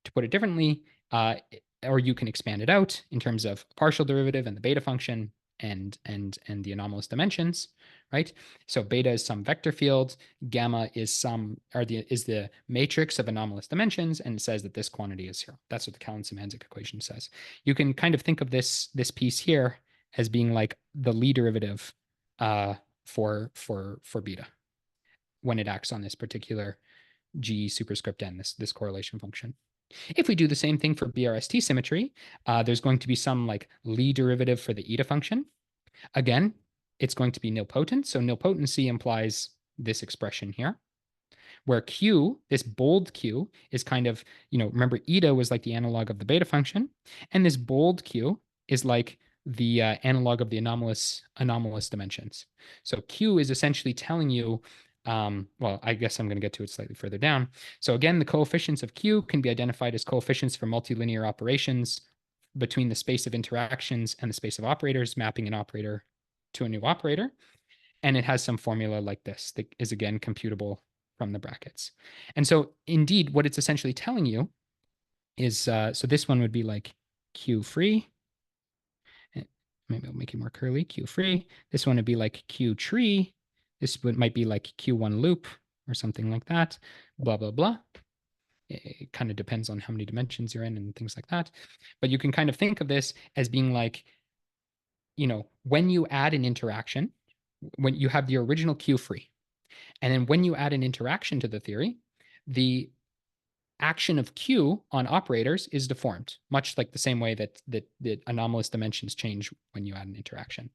To put it differently, or you can expand it out in terms of partial derivative and the beta function and the anomalous dimensions, right? So beta is some vector field, gamma is the matrix of anomalous dimensions, and it says that this quantity is 0. That's what the Kalin-Symanzik equation says. You can kind of think of this piece here as being like the Lie derivative for beta when it acts on this particular G superscript n, this correlation function. If we do the same thing for BRST symmetry, there's going to be some like Lie derivative for the eta function. Again, it's going to be nilpotent. So nilpotency implies this expression here, where Q, this bold Q, is kind of, remember eta was like the analog of the beta function, and this bold Q is like the analog of the anomalous dimensions. So Q is essentially telling you, well, I guess I'm going to get to it slightly further down. So again, the coefficients of Q can be identified as coefficients for multilinear operations between the space of interactions and the space of operators, mapping an operator to a new operator. And it has some formula like this that is, again, computable from the brackets. And so indeed, what it's essentially telling you is, so this one would be like Q free. Maybe I'll make it more curly, Q free. This one would be like Q tree. This might be like Q1 loop, or something like that, blah, blah, blah. It kind of depends on how many dimensions you're in and things like that. But you can kind of think of this as being like, when you add an interaction, when you have the original Q free, and then when you add an interaction to the theory, the action of Q on operators is deformed, much like the same way that the anomalous dimensions change when you add an interaction.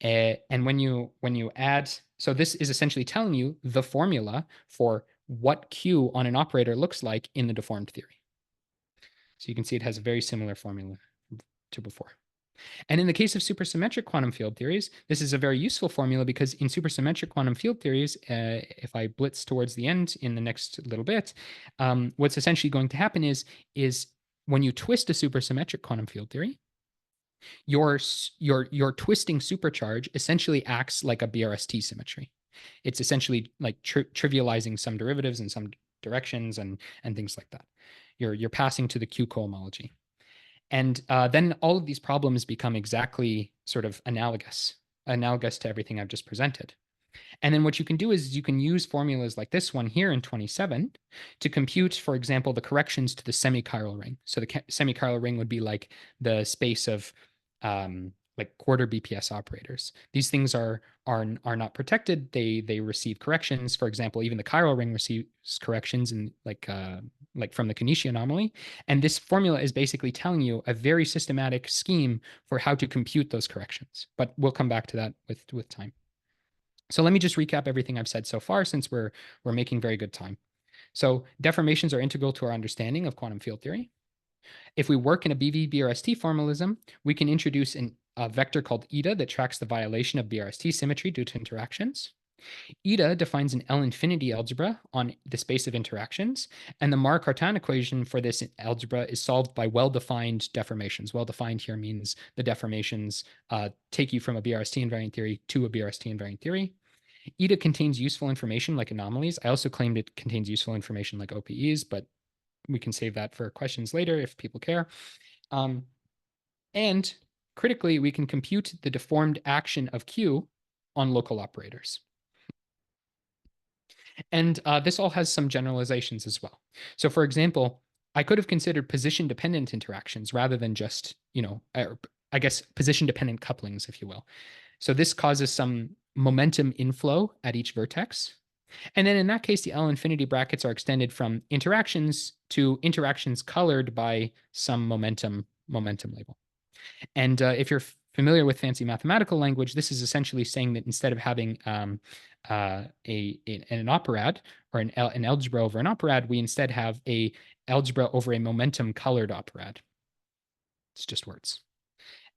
And when you add, so this is essentially telling you the formula for what Q on an operator looks like in the deformed theory. So you can see it has a very similar formula to before. And in the case of supersymmetric quantum field theories, this is a very useful formula because in supersymmetric quantum field theories, if I blitz towards the end in the next little bit, what's essentially going to happen is when you twist a supersymmetric quantum field theory, your twisting supercharge essentially acts like a BRST symmetry. It's essentially like trivializing some derivatives in some directions and things like that. You're passing to the Q cohomology. And then all of these problems become exactly sort of analogous to everything I've just presented. And then what you can do is you can use formulas like this one here in 27 to compute, for example, the corrections to the semi-chiral ring. So the semi-chiral ring would be like the space of like quarter BPS operators. These things are not protected. They receive corrections. For example, even the chiral ring receives corrections in like from the Konishi anomaly. And this formula is basically telling you a very systematic scheme for how to compute those corrections. But we'll come back to that with time. So let me just recap everything I've said so far, since we're making very good time. So deformations are integral to our understanding of quantum field theory. If we work in a BV-BRST formalism, we can introduce a vector called eta that tracks the violation of BRST symmetry due to interactions. Eta defines an L-infinity algebra on the space of interactions, and the Marr-Cartan equation for this algebra is solved by well-defined deformations. Well-defined here means the deformations take you from a BRST invariant theory to a BRST invariant theory. Eta contains useful information like anomalies. I also claimed it contains useful information like OPEs, but we can save that for questions later if people care. And critically, we can compute the deformed action of Q on local operators. And this all has some generalizations as well. So for example, I could have considered position-dependent interactions rather than just, I guess, position-dependent couplings, if you will. So this causes some momentum inflow at each vertex. And then in that case, the L-infinity brackets are extended from interactions to interactions colored by some momentum label. And if you're familiar with fancy mathematical language, this is essentially saying that instead of having an operad or an algebra over an operad, we instead have a algebra over a momentum colored operad. It's just words.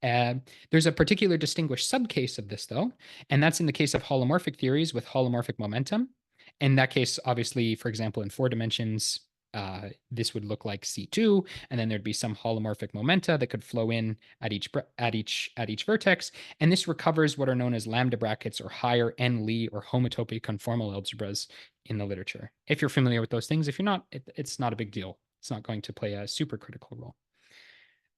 There's a particular distinguished subcase of this, though, and that's in the case of holomorphic theories with holomorphic momentum. In that case, obviously, for example, in 4 dimensions, this would look like C2, and then there'd be some holomorphic momenta that could flow in at each vertex, and this recovers what are known as lambda brackets or higher N-Lie or homotopy conformal algebras in the literature. If you're familiar with those things, if you're not, it's not a big deal. It's not going to play a super critical role.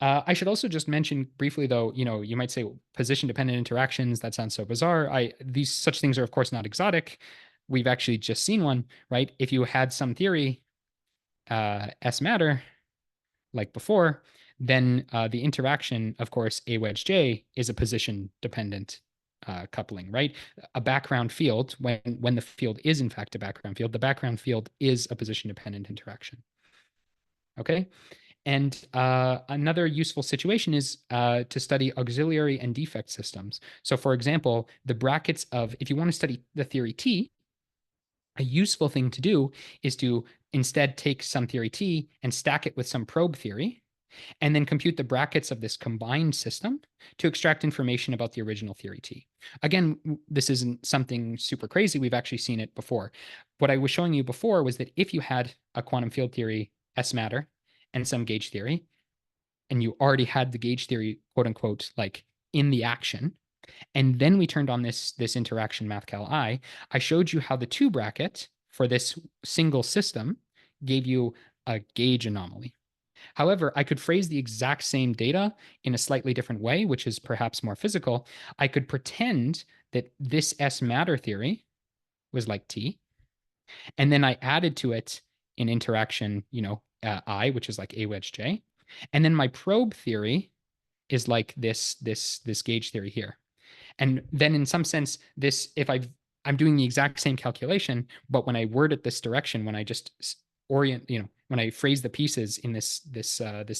I should also just mention briefly, though, you might say position-dependent interactions. That sounds so bizarre. These such things are, of course, not exotic. We've actually just seen one, right? If you had some theory, S matter, like before, then the interaction, of course, A wedge J is a position-dependent coupling, right? A background field, when the field is in fact a background field, the background field is a position-dependent interaction. Okay. And another useful situation is to study auxiliary and defect systems. So for example, the brackets of, if you want to study the theory T, a useful thing to do is to instead take some theory T and stack it with some probe theory, and then compute the brackets of this combined system to extract information about the original theory T. Again, this isn't something super crazy. We've actually seen it before. What I was showing you before was that if you had a quantum field theory S matter and some gauge theory, and you already had the gauge theory, quote unquote, like in the action, and then we turned on this interaction mathcal I showed you how the 2 bracket for this single system gave you a gauge anomaly. However, I could phrase the exact same data in a slightly different way, which is perhaps more physical. I could pretend that this S matter theory was like T, And then I added to it an interaction, I, which is like A wedge J. And then my probe theory is like this gauge theory here. And then in some sense, I'm doing the exact same calculation, but when I word it this direction, when I just orient, when I phrase the pieces in this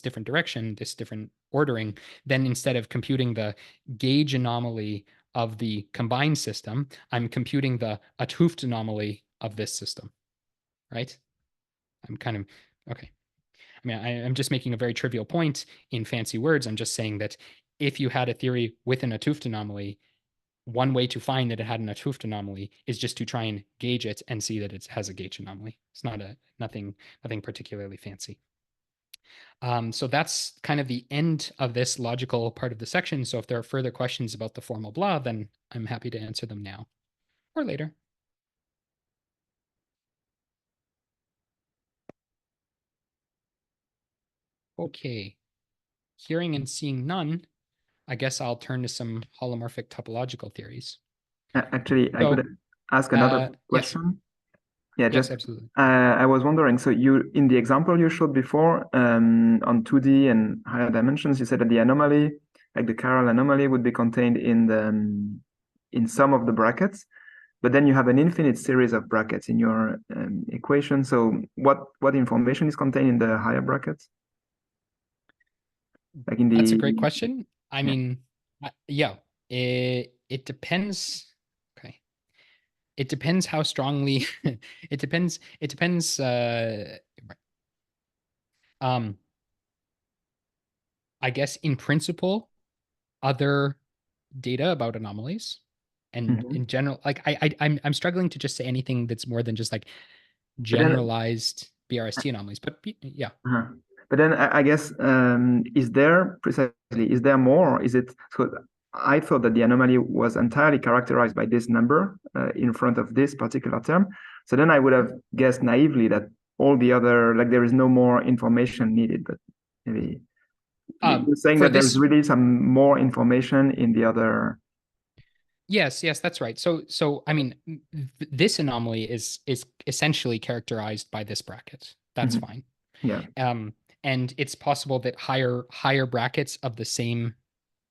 different direction, this different ordering, then instead of computing the gauge anomaly of the combined system, I'm computing the 't Hooft anomaly of this system, right? I'm kind of, okay. I mean, I'm just making a very trivial point in fancy words. I'm just saying that if you had a theory with an 't Hooft anomaly, one way to find that it had an 't Hooft anomaly is just to try and gauge it and see that it has a gauge anomaly. It's not nothing particularly fancy. So that's kind of the end of this logical part of the section. So if there are further questions about the formal blah, then I'm happy to answer them now or later. Okay. Hearing and seeing none, I guess I'll turn to some holomorphic topological theories. Actually, I So, could ask another yes. question. Yeah, Yes, absolutely. I was wondering, so you, in the example you showed before, on 2D and higher dimensions, you said that the anomaly, like the chiral anomaly, would be contained in in some of the brackets, but then you have an infinite series of brackets in your equation. So what information is contained in the higher brackets? Like in the... That's a great question. I Yeah. mean, yeah, it depends. Okay. It depends how strongly it depends. I guess in principle, other data about anomalies and Mhm. in general, like I'm struggling to just say anything that's more than just like But then, generalized BRST anomalies. But yeah. But then I guess, is there more? Is it, so I thought that the anomaly was entirely characterized by this number in front of this particular term. So then I would have guessed naively that all the other, like there is no more information needed, but maybe you're saying For that there's this, really some more information in the other. yes, that's right. So I mean, this anomaly is essentially characterized by this bracket. That's Mhm. fine. Yeah. And it's possible that higher brackets of the same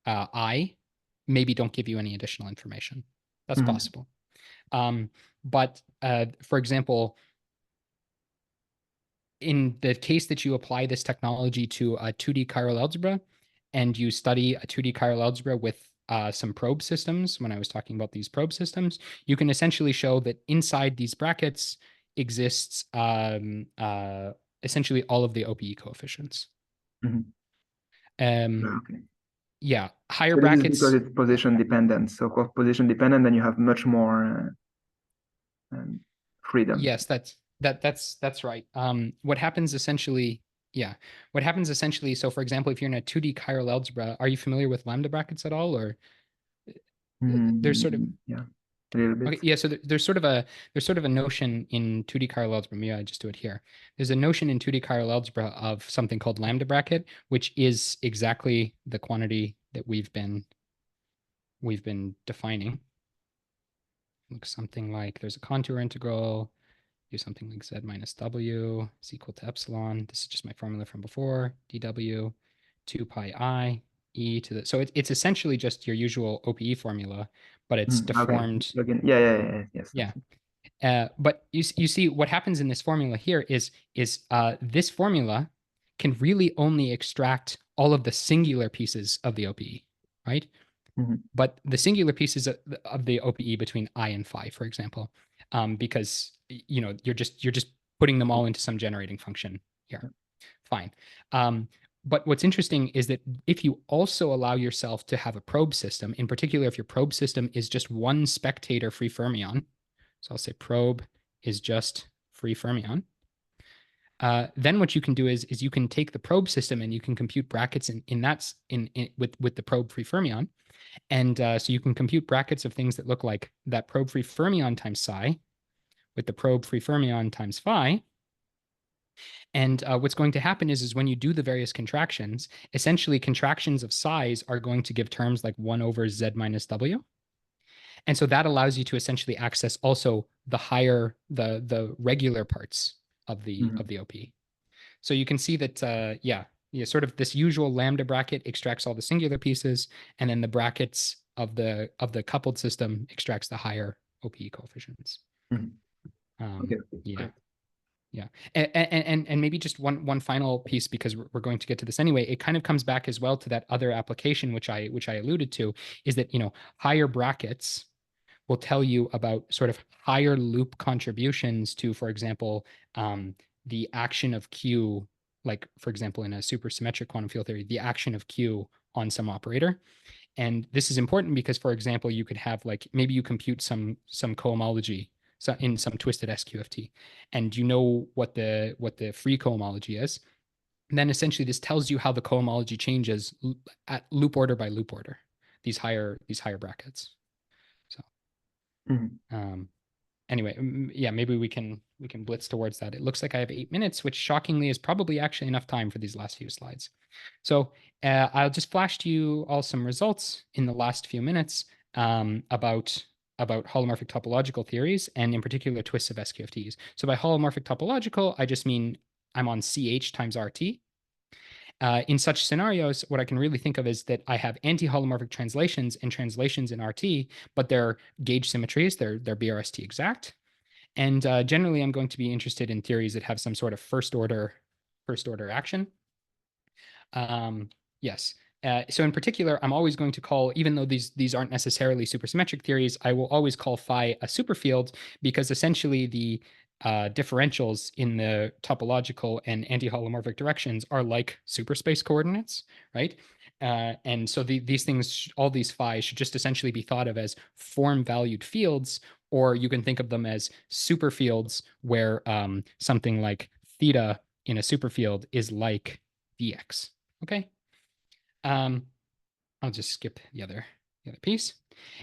I maybe don't give you any additional information. That's Mhm. possible. But for example, in the case that you apply this technology to a 2D chiral algebra and you study a 2D chiral algebra with some probe systems, when I was talking about these probe systems, you can essentially show that inside these brackets exists essentially all of the OPE coefficients. Mhm. Um, Okay. yeah, higher So this is because brackets. it's position dependent. So of course, position dependent, then you have much more freedom. Yes, that's right. What happens essentially, yeah, what happens essentially. So, for example, if you're in a 2D chiral algebra, are you familiar with lambda brackets at all, or there's sort of Yeah, a little okay, bit. yeah. So there's sort of a notion in 2D chiral algebra. Maybe I just do it here. There's a notion in 2D chiral algebra of something called lambda bracket, which is exactly the quantity that we've been defining. Looks something like there's a contour integral. Do something like z minus w is equal to epsilon. This is just my formula from before. dw 2 pi I e to the... So it's essentially just your usual OPE formula, but it's Okay. deformed. Again, yeah, yes. Yeah. But you see what happens in this formula here is this formula can really only extract all of the singular pieces of the OPE, right? Mhm. But the singular pieces of the OPE between I and phi, for example, because you're just putting them all into some generating function here. Fine. But what's interesting is that if you also allow yourself to have a probe system, in particular, if your probe system is just one spectator free fermion, so I'll say probe is just free fermion. Then what you can do is you can take the probe system and you can compute brackets with the probe free fermion. And so you can compute brackets of things that look like that probe free fermion times psi with the probe free fermion times phi. And what's going to happen is when you do the various contractions, essentially contractions of size are going to give terms like 1 over z minus w. And so that allows you to essentially access also the higher, the regular parts of the OP. So you can see that, yeah, sort of this usual lambda bracket extracts all the singular pieces, and then the brackets of the coupled system extracts the higher OPE coefficients. Okay, Yeah. great. Yeah. And maybe just one final piece, because we're going to get to this anyway. It kind of comes back as well to that other application, which I alluded to, is that, higher brackets will tell you about sort of higher loop contributions to, for example, the action of Q, like, for example, in a supersymmetric quantum field theory, the action of Q on some operator. And this is important because, for example, you could have, like, maybe you compute some cohomology in some twisted SQFT, and you know what the free cohomology is. And then essentially this tells you how the cohomology changes at loop order by loop order, these higher brackets. So anyway, yeah, maybe we can blitz towards that. It looks like I have 8 minutes, which shockingly is probably actually enough time for these last few slides. So I'll just flash to you all some results in the last few minutes about holomorphic topological theories, and in particular twists of SQFTs. So by holomorphic topological, I just mean I'm on CH times RT. In such scenarios, what I can really think of is that I have anti-holomorphic translations and translations in RT, but they're gauge symmetries, they're BRST exact. And generally, I'm going to be interested in theories that have some sort of first order action. Yes. So in particular, I'm always going to call, even though these aren't necessarily supersymmetric theories, I will always call phi a superfield, because essentially the differentials in the topological and anti-holomorphic directions are like superspace coordinates, right? And so these things, all these phi should just essentially be thought of as form-valued fields, or you can think of them as superfields where something like theta in a superfield is like dx. Okay. I'll just skip the other piece.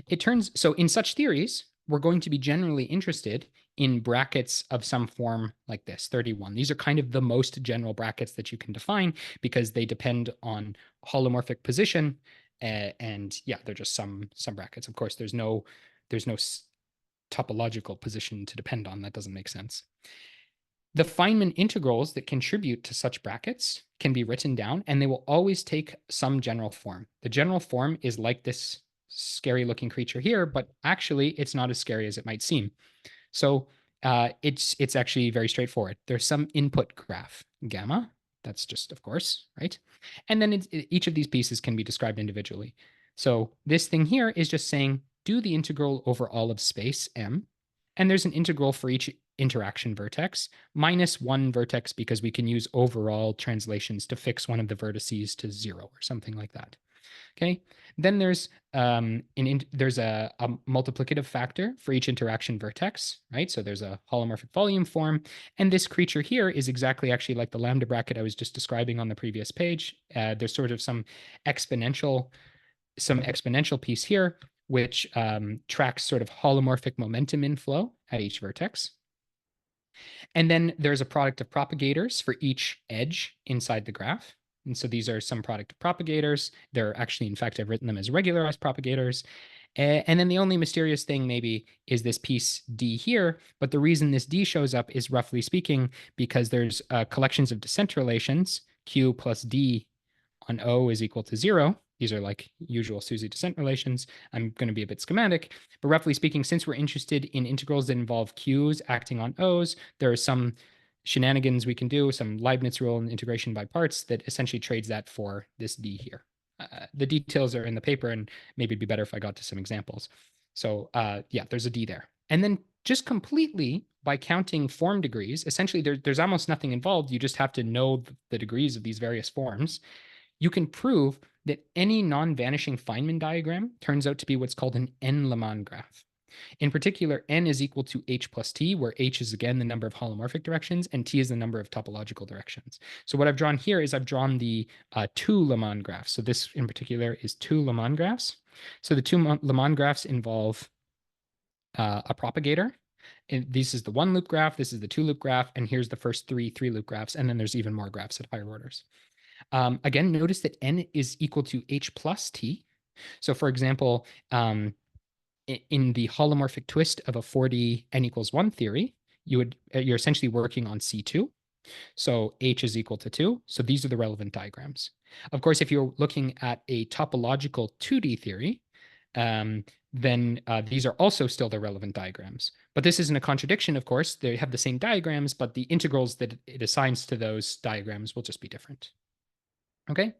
It turns, so in such theories, we're going to be generally interested in brackets of some form like this, 31. These are kind of the most general brackets that you can define, because they depend on holomorphic position, and yeah, they're just some brackets. Of course, there's no topological position to depend on. That doesn't make sense. The Feynman integrals that contribute to such brackets can be written down, and they will always take some general form. The general form is like this scary looking creature here, but actually it's not as scary as it might seem. So it's actually very straightforward. There's some input graph, gamma. That's just, of course, right? And then each of these pieces can be described individually. So this thing here is just saying, do the integral over all of space M, and there's an integral for each interaction vertex, minus one vertex, because we can use overall translations to fix one of the vertices to 0 or something like that. Okay. Then there's there's a multiplicative factor for each interaction vertex, right? So there's a holomorphic volume form, and this creature here is exactly actually like the lambda bracket I was just describing on the previous page. There's sort of some exponential piece here, which tracks sort of holomorphic momentum inflow at each vertex. And then there's a product of propagators for each edge inside the graph. And so these are some product of propagators. They're actually, in fact, I've written them as regularized propagators. And then the only mysterious thing maybe is this piece D here. But the reason this D shows up is, roughly speaking, because there's collections of descent relations, Q plus D on O is equal to 0. These are like usual SUSY descent relations. I'm going to be a bit schematic, but roughly speaking, since we're interested in integrals that involve Q's acting on O's, there are some shenanigans we can do, some Leibniz rule and integration by parts that essentially trades that for this D here. The details are in the paper, and maybe it'd be better if I got to some examples. So yeah, there's a D there. And then just completely by counting form degrees, essentially there's almost nothing involved. You just have to know the degrees of these various forms. You can prove that any non-vanishing Feynman diagram turns out to be what's called an n-Lemon graph. In particular, n is equal to h plus t, where h is again the number of holomorphic directions and t is the number of topological directions. So what I've drawn here is I've drawn the two Lemon graphs. So this in particular is two Lemon graphs. So the two Lemon graphs involve a propagator. And this is the one loop graph, this is the two loop graph, and here's the first three loop graphs, and then there's even more graphs at higher orders. Again, notice that n is equal to h plus t. So for example, in the holomorphic twist of a 4D n equals 1 theory, you're essentially working on C2. So H is equal to 2. So these are the relevant diagrams. Of course, if you're looking at a topological 2D theory, then these are also still the relevant diagrams. But this isn't a contradiction, of course. They have the same diagrams, but the integrals that it assigns to those diagrams will just be different. Okay.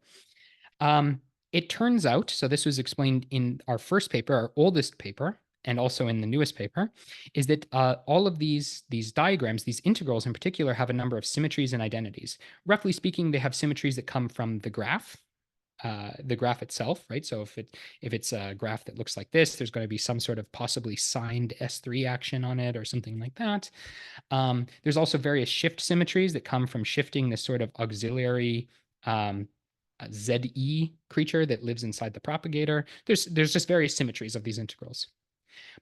It turns out, so this was explained in our first paper, our oldest paper, and also in the newest paper, is that all of these diagrams, these integrals in particular, have a number of symmetries and identities. Roughly speaking, they have symmetries that come from the graph itself, right? So if it's a graph that looks like this, there's going to be some sort of possibly signed S3 action on it or something like that. There's also various shift symmetries that come from shifting this sort of auxiliary ZE creature that lives inside the propagator. There's just various symmetries of these integrals.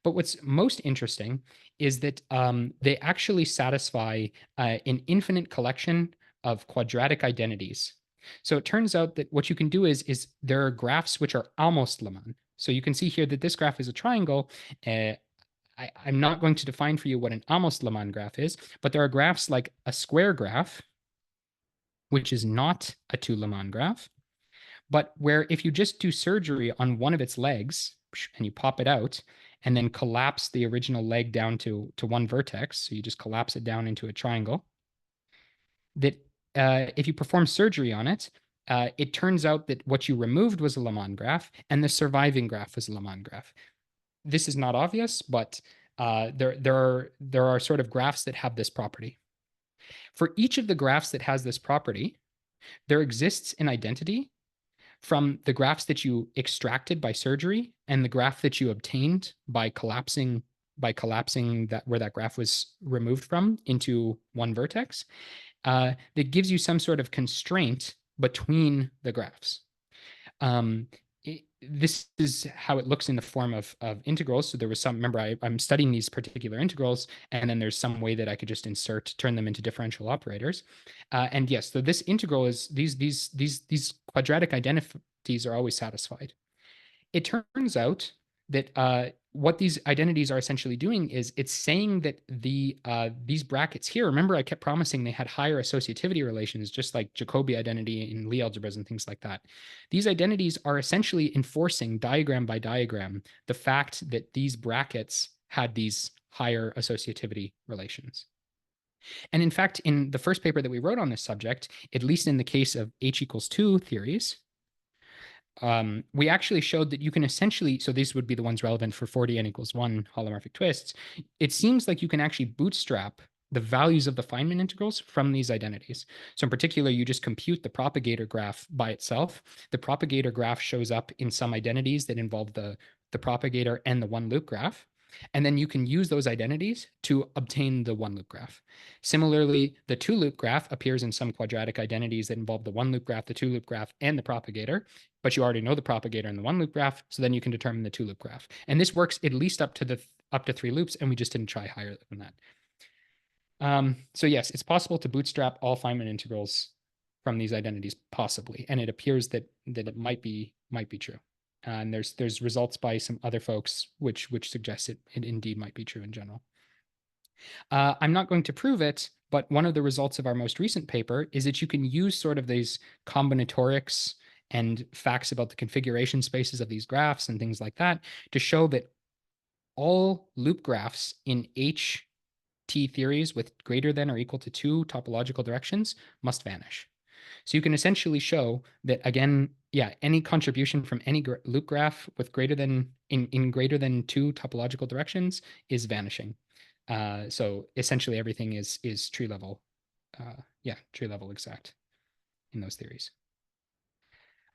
But what's most interesting is that they actually satisfy an infinite collection of quadratic identities. So it turns out that what you can do is there are graphs which are almost Lemon. So you can see here that this graph is a triangle. I'm not going to define for you what an almost Lemon graph is, but there are graphs like a square graph, which is not a 2-Lemon graph, but where if you just do surgery on one of its legs and you pop it out and then collapse the original leg down to one vertex, so you just collapse it down into a triangle, that if you perform surgery on it, it turns out that what you removed was a Lemon graph and the surviving graph was a Lemon graph. This is not obvious, but there are sort of graphs that have this property. For each of the graphs that has this property, there exists an identity from the graphs that you extracted by surgery and the graph that you obtained by collapsing that where that graph was removed from into one vertex, that gives you some sort of constraint between the graphs. This is how it looks in the form of integrals. So there was some, remember, I'm studying these particular integrals, and then there's some way that I could just turn them into differential operators. And yes, so this integral is, these quadratic identities are always satisfied. It turns out that what these identities are essentially doing is it's saying that these brackets here, remember I kept promising they had higher associativity relations, just like Jacobi identity in Lie algebras and things like that. These identities are essentially enforcing diagram by diagram the fact that these brackets had these higher associativity relations. And in fact, in the first paper that we wrote on this subject, at least in the case of H equals 2 theories, we actually showed that you can essentially, so these would be the ones relevant for 4D n equals 1 holomorphic twists. It seems like you can actually bootstrap the values of the Feynman integrals from these identities. So in particular, you just compute the propagator graph by itself. The propagator graph shows up in some identities that involve the propagator and the one loop graph. And then you can use those identities to obtain the one loop graph. Similarly, the two loop graph appears in some quadratic identities that involve the one loop graph, the two loop graph, and the propagator, but you already know the propagator and the one loop graph, so then you can determine the two loop graph. And this works at least up to 3 loops, and we just didn't try higher than that. So yes, it's possible to bootstrap all Feynman integrals from these identities, possibly, and it appears that it might be true. And there's results by some other folks which suggest it indeed might be true in general. I'm not going to prove it, but one of the results of our most recent paper is that you can use sort of these combinatorics and facts about the configuration spaces of these graphs and things like that to show that all loop graphs in HT theories with greater than or equal to 2 topological directions must vanish. So you can essentially show that, again, yeah, any contribution from any loop graph with greater than in greater than 2 topological directions is vanishing. So essentially everything is tree level, tree level exact in those theories.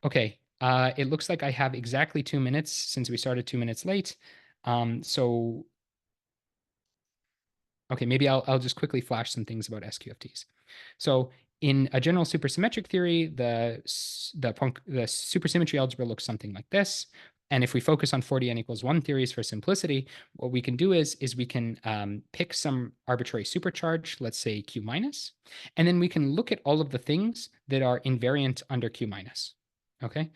Okay, it looks like I have exactly 2 minutes since we started 2 minutes late. So okay, maybe I'll just quickly flash some things about SQFTs. So in a general supersymmetric theory, the supersymmetry algebra looks something like this. And if we focus on 4D n equals 1 theories for simplicity, what we can do is we can pick some arbitrary supercharge, let's say Q minus, and then we can look at all of the things that are invariant under Q minus. Okay,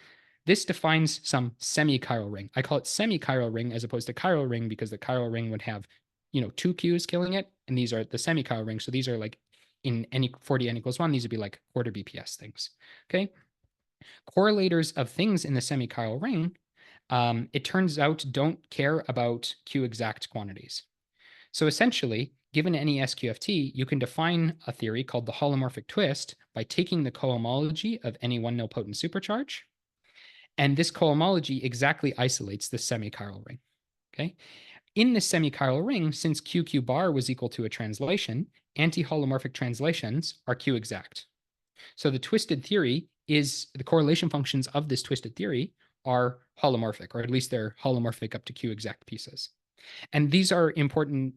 This defines some semi-chiral ring. I call it semi-chiral ring as opposed to chiral ring because the chiral ring would have, two Qs killing it, and these are the semi-chiral rings. So these are like in any 40 n equals 1, these would be like quarter BPS things. Okay. Correlators of things in the semi-chiral ring, it turns out, don't care about Q exact quantities. So essentially, given any SQFT, you can define a theory called the holomorphic twist by taking the cohomology of any 1 nilpotent supercharge. And this cohomology exactly isolates the semi-chiral ring. Okay. In this semi-chiral ring, since QQ bar was equal to a translation, anti-holomorphic translations are Q exact. So the twisted theory is the correlation functions of this twisted theory are holomorphic, or at least they're holomorphic up to Q exact pieces. And these are important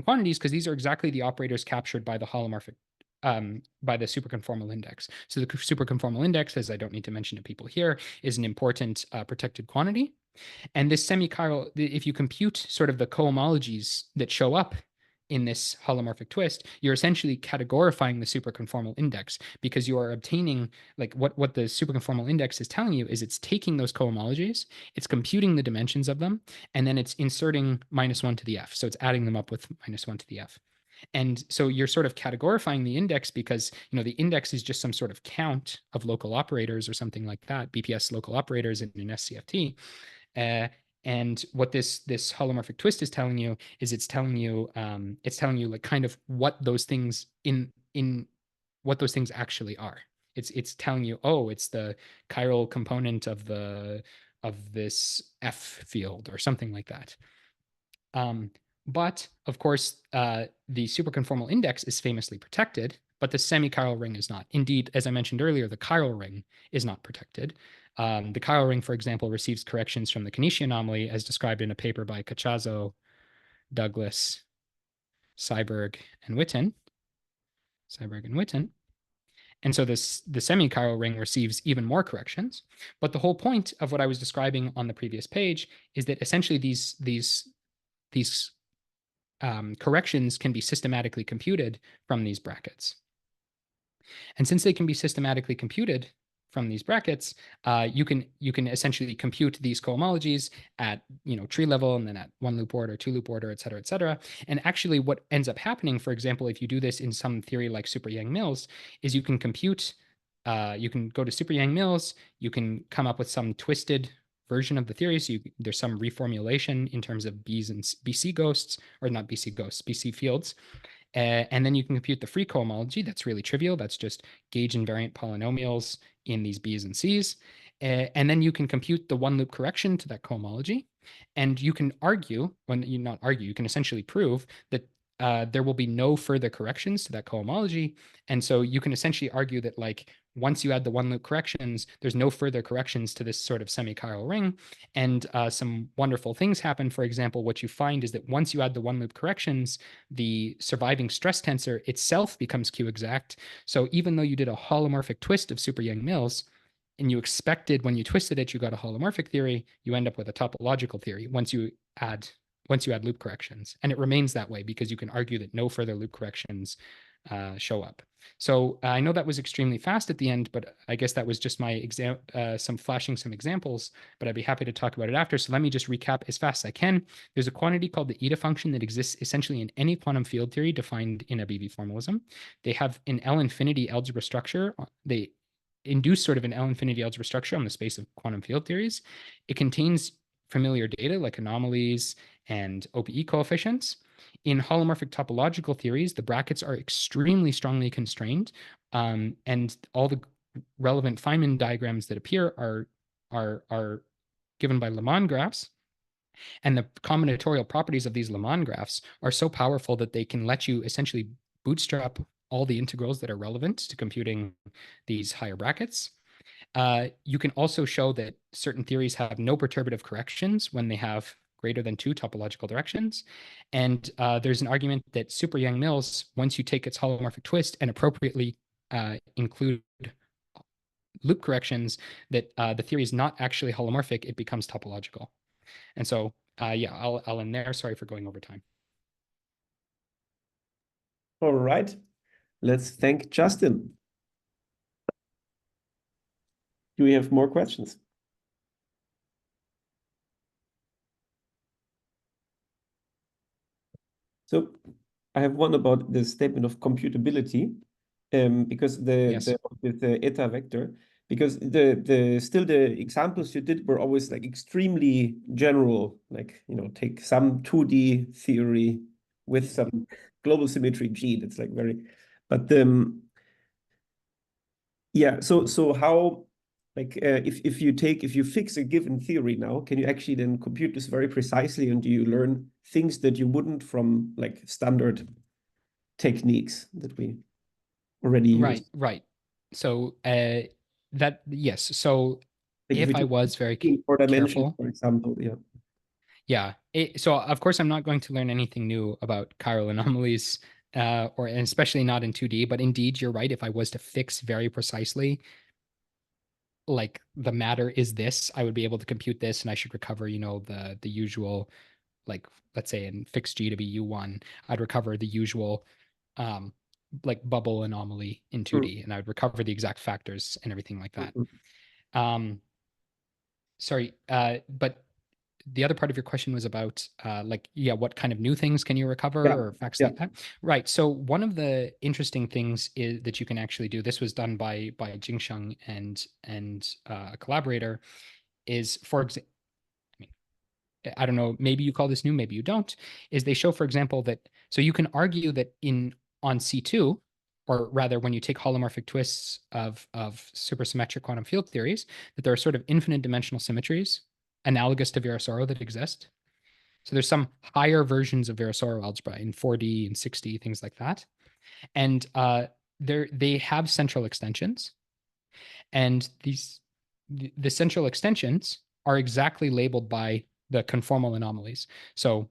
quantities because these are exactly the operators captured by the holomorphic, by the superconformal index. So the superconformal index, as I don't need to mention to people here, is an important protected quantity. And this semi-chiral, if you compute sort of the cohomologies that show up in this holomorphic twist, you're essentially categorifying the superconformal index because you are obtaining, like what the superconformal index is telling you is it's taking those cohomologies, it's computing the dimensions of them, and then it's inserting -1 to the f. So it's adding them up with -1 to the f. And so you're sort of categorifying the index because, the index is just some sort of count of local operators or something like that, BPS local operators in an SCFT. And what this holomorphic twist is telling you is it's telling you like kind of what those things in what those things actually are. It's telling you, oh, it's the chiral component of this F field or something like that. But of course, the superconformal index is famously protected, but the semi-chiral ring is not. Indeed, as I mentioned earlier, the chiral ring is not protected. The chiral ring, for example, receives corrections from the Kanishi anomaly as described in a paper by Cachazo, Douglas, Seiberg, and Witten. And so the semi-chiral ring receives even more corrections. But the whole point of what I was describing on the previous page is that essentially these corrections can be systematically computed from these brackets. And since they can be systematically computed from these brackets, you can essentially compute these cohomologies at tree level and then at 1 loop order, 2 loop order, et cetera, et cetera. And actually what ends up happening, for example, if you do this in some theory like Super-Yang-Mills, is you can compute, you can go to Super-Yang-Mills, you can come up with some twisted version of the theory. So there's some reformulation in terms of Bs and BC ghosts, or not BC ghosts, BC fields. And then you can compute the free cohomology. That's really trivial. That's just gauge invariant polynomials in these Bs and Cs. And then you can compute the 1 loop correction to that cohomology. And you can argue, you can essentially prove that there will be no further corrections to that cohomology. And so you can essentially argue that like once you add the 1 loop corrections, there's no further corrections to this sort of semi-chiral ring. And some wonderful things happen. For example, what you find is that once you add the 1 loop corrections, the surviving stress tensor itself becomes Q exact. So even though you did a holomorphic twist of Super-Yang-Mills, and you expected when you twisted it, you got a holomorphic theory, you end up with a topological theory once you add loop corrections. And it remains that way because you can argue that no further loop corrections show up. So I know that was extremely fast at the end, but I guess that was just my some examples, but I'd be happy to talk about it after. So let me just recap as fast as I can. There's a quantity called the eta function that exists essentially in any quantum field theory defined in a BV formalism. They have an L-infinity algebra structure. They induce sort of an L-infinity algebra structure on the space of quantum field theories. It contains familiar data like anomalies and OPE coefficients. In holomorphic topological theories, the brackets are extremely strongly constrained, and all the relevant Feynman diagrams that appear are given by Lemon graphs. And the combinatorial properties of these Lemon graphs are so powerful that they can let you essentially bootstrap all the integrals that are relevant to computing these higher brackets. You can also show that certain theories have no perturbative corrections when they have greater than 2 topological directions. And there's an argument that Super-Yang-Mills, once you take its holomorphic twist and appropriately include loop corrections, that the theory is not actually holomorphic, it becomes topological. And so, yeah, I'll end there. Sorry for going over time. All right. Let's thank Justin. Do we have more questions? So I have one about the statement of computability, because Yes. with the eta vector, because the examples you did were always like extremely general, like, you know, take some 2D theory with some global symmetry G. That's like very, but yeah. So how, like, if you fix a given theory now, can you actually then compute this very precisely, and do you learn things that you wouldn't from like standard techniques that we already use? Right. So yes. So Like if we if I took was very four dimensions, careful, for example, yeah. yeah. So of course I'm not going to learn anything new about chiral anomalies, and especially not in 2D. But indeed, you're right. If I was to fix very precisely, like the matter is this, I would be able to compute this, and I should recover, the usual, like let's say in fixed G to be U1, I'd recover the usual like bubble anomaly in 2D, and I would recover the exact factors and everything like that. Um, sorry, but the other part of your question was about what kind of new things can you recover Yeah, or facts yeah. like that? Right. So one of the interesting things is that you can actually do. This was done by Jingsheng and a collaborator. Is for example, I don't know, maybe you call this new, maybe you don't, is they show, for example, that so you can argue that on C2, or rather when you take holomorphic twists of supersymmetric quantum field theories, that there are sort of infinite dimensional symmetries analogous to Virasoro that exist. So there's some higher versions of Virasoro algebra in 4D and 6D, things like that. And they have central extensions. And the central extensions are exactly labeled by the conformal anomalies. So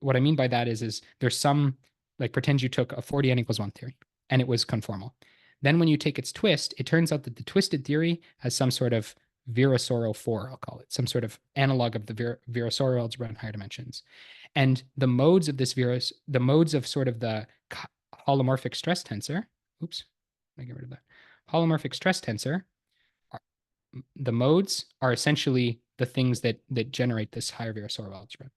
what I mean by that is there's some, like, pretend you took a 4D n = 1 theory and it was conformal. Then when you take its twist, it turns out that the twisted theory has some sort of Virasoro 4, I'll call it, some sort of analog of the Virasoro algebra in higher dimensions. And the modes of the modes of sort of the holomorphic stress tensor, oops, let me get rid of that. Holomorphic stress tensor, the modes are essentially the things that generate this higher Virasoro algebra.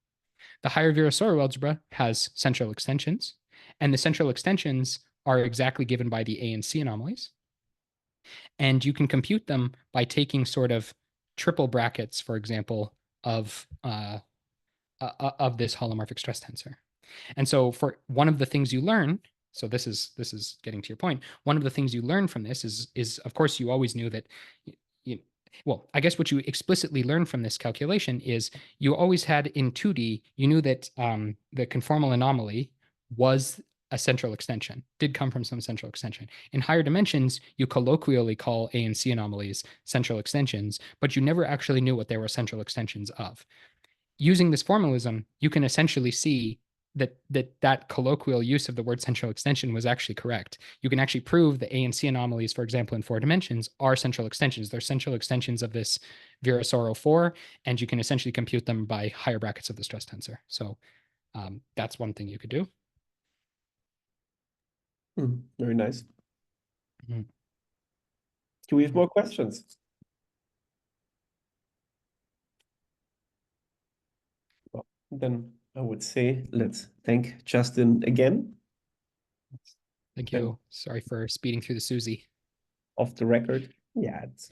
The higher Virasoro algebra has central extensions, and the central extensions are exactly given by the A and C anomalies. And you can compute them by taking sort of triple brackets, for example, of this holomorphic stress tensor. And so for one of the things you learn, so this is getting to your point, one of the things you learn from this is of course you always knew that well, I guess what you explicitly learned from this calculation is you always had in 2D, you knew that the conformal anomaly was a central extension, did come from some central extension. In higher dimensions, you colloquially call A and C anomalies central extensions, but you never actually knew what they were central extensions of. Using this formalism, you can essentially see that colloquial use of the word central extension was actually correct. You can actually prove the A and C anomalies, for example, in 4 dimensions are central extensions. They're central extensions of this Virasoro 4, and you can essentially compute them by higher brackets of the stress tensor. So that's one thing you could do. Very nice. Mm-hmm. Do we have more questions? Well, then I would say let's thank Justin again. Thank you. Sorry for speeding through the Susie. Off the record. Yeah, it's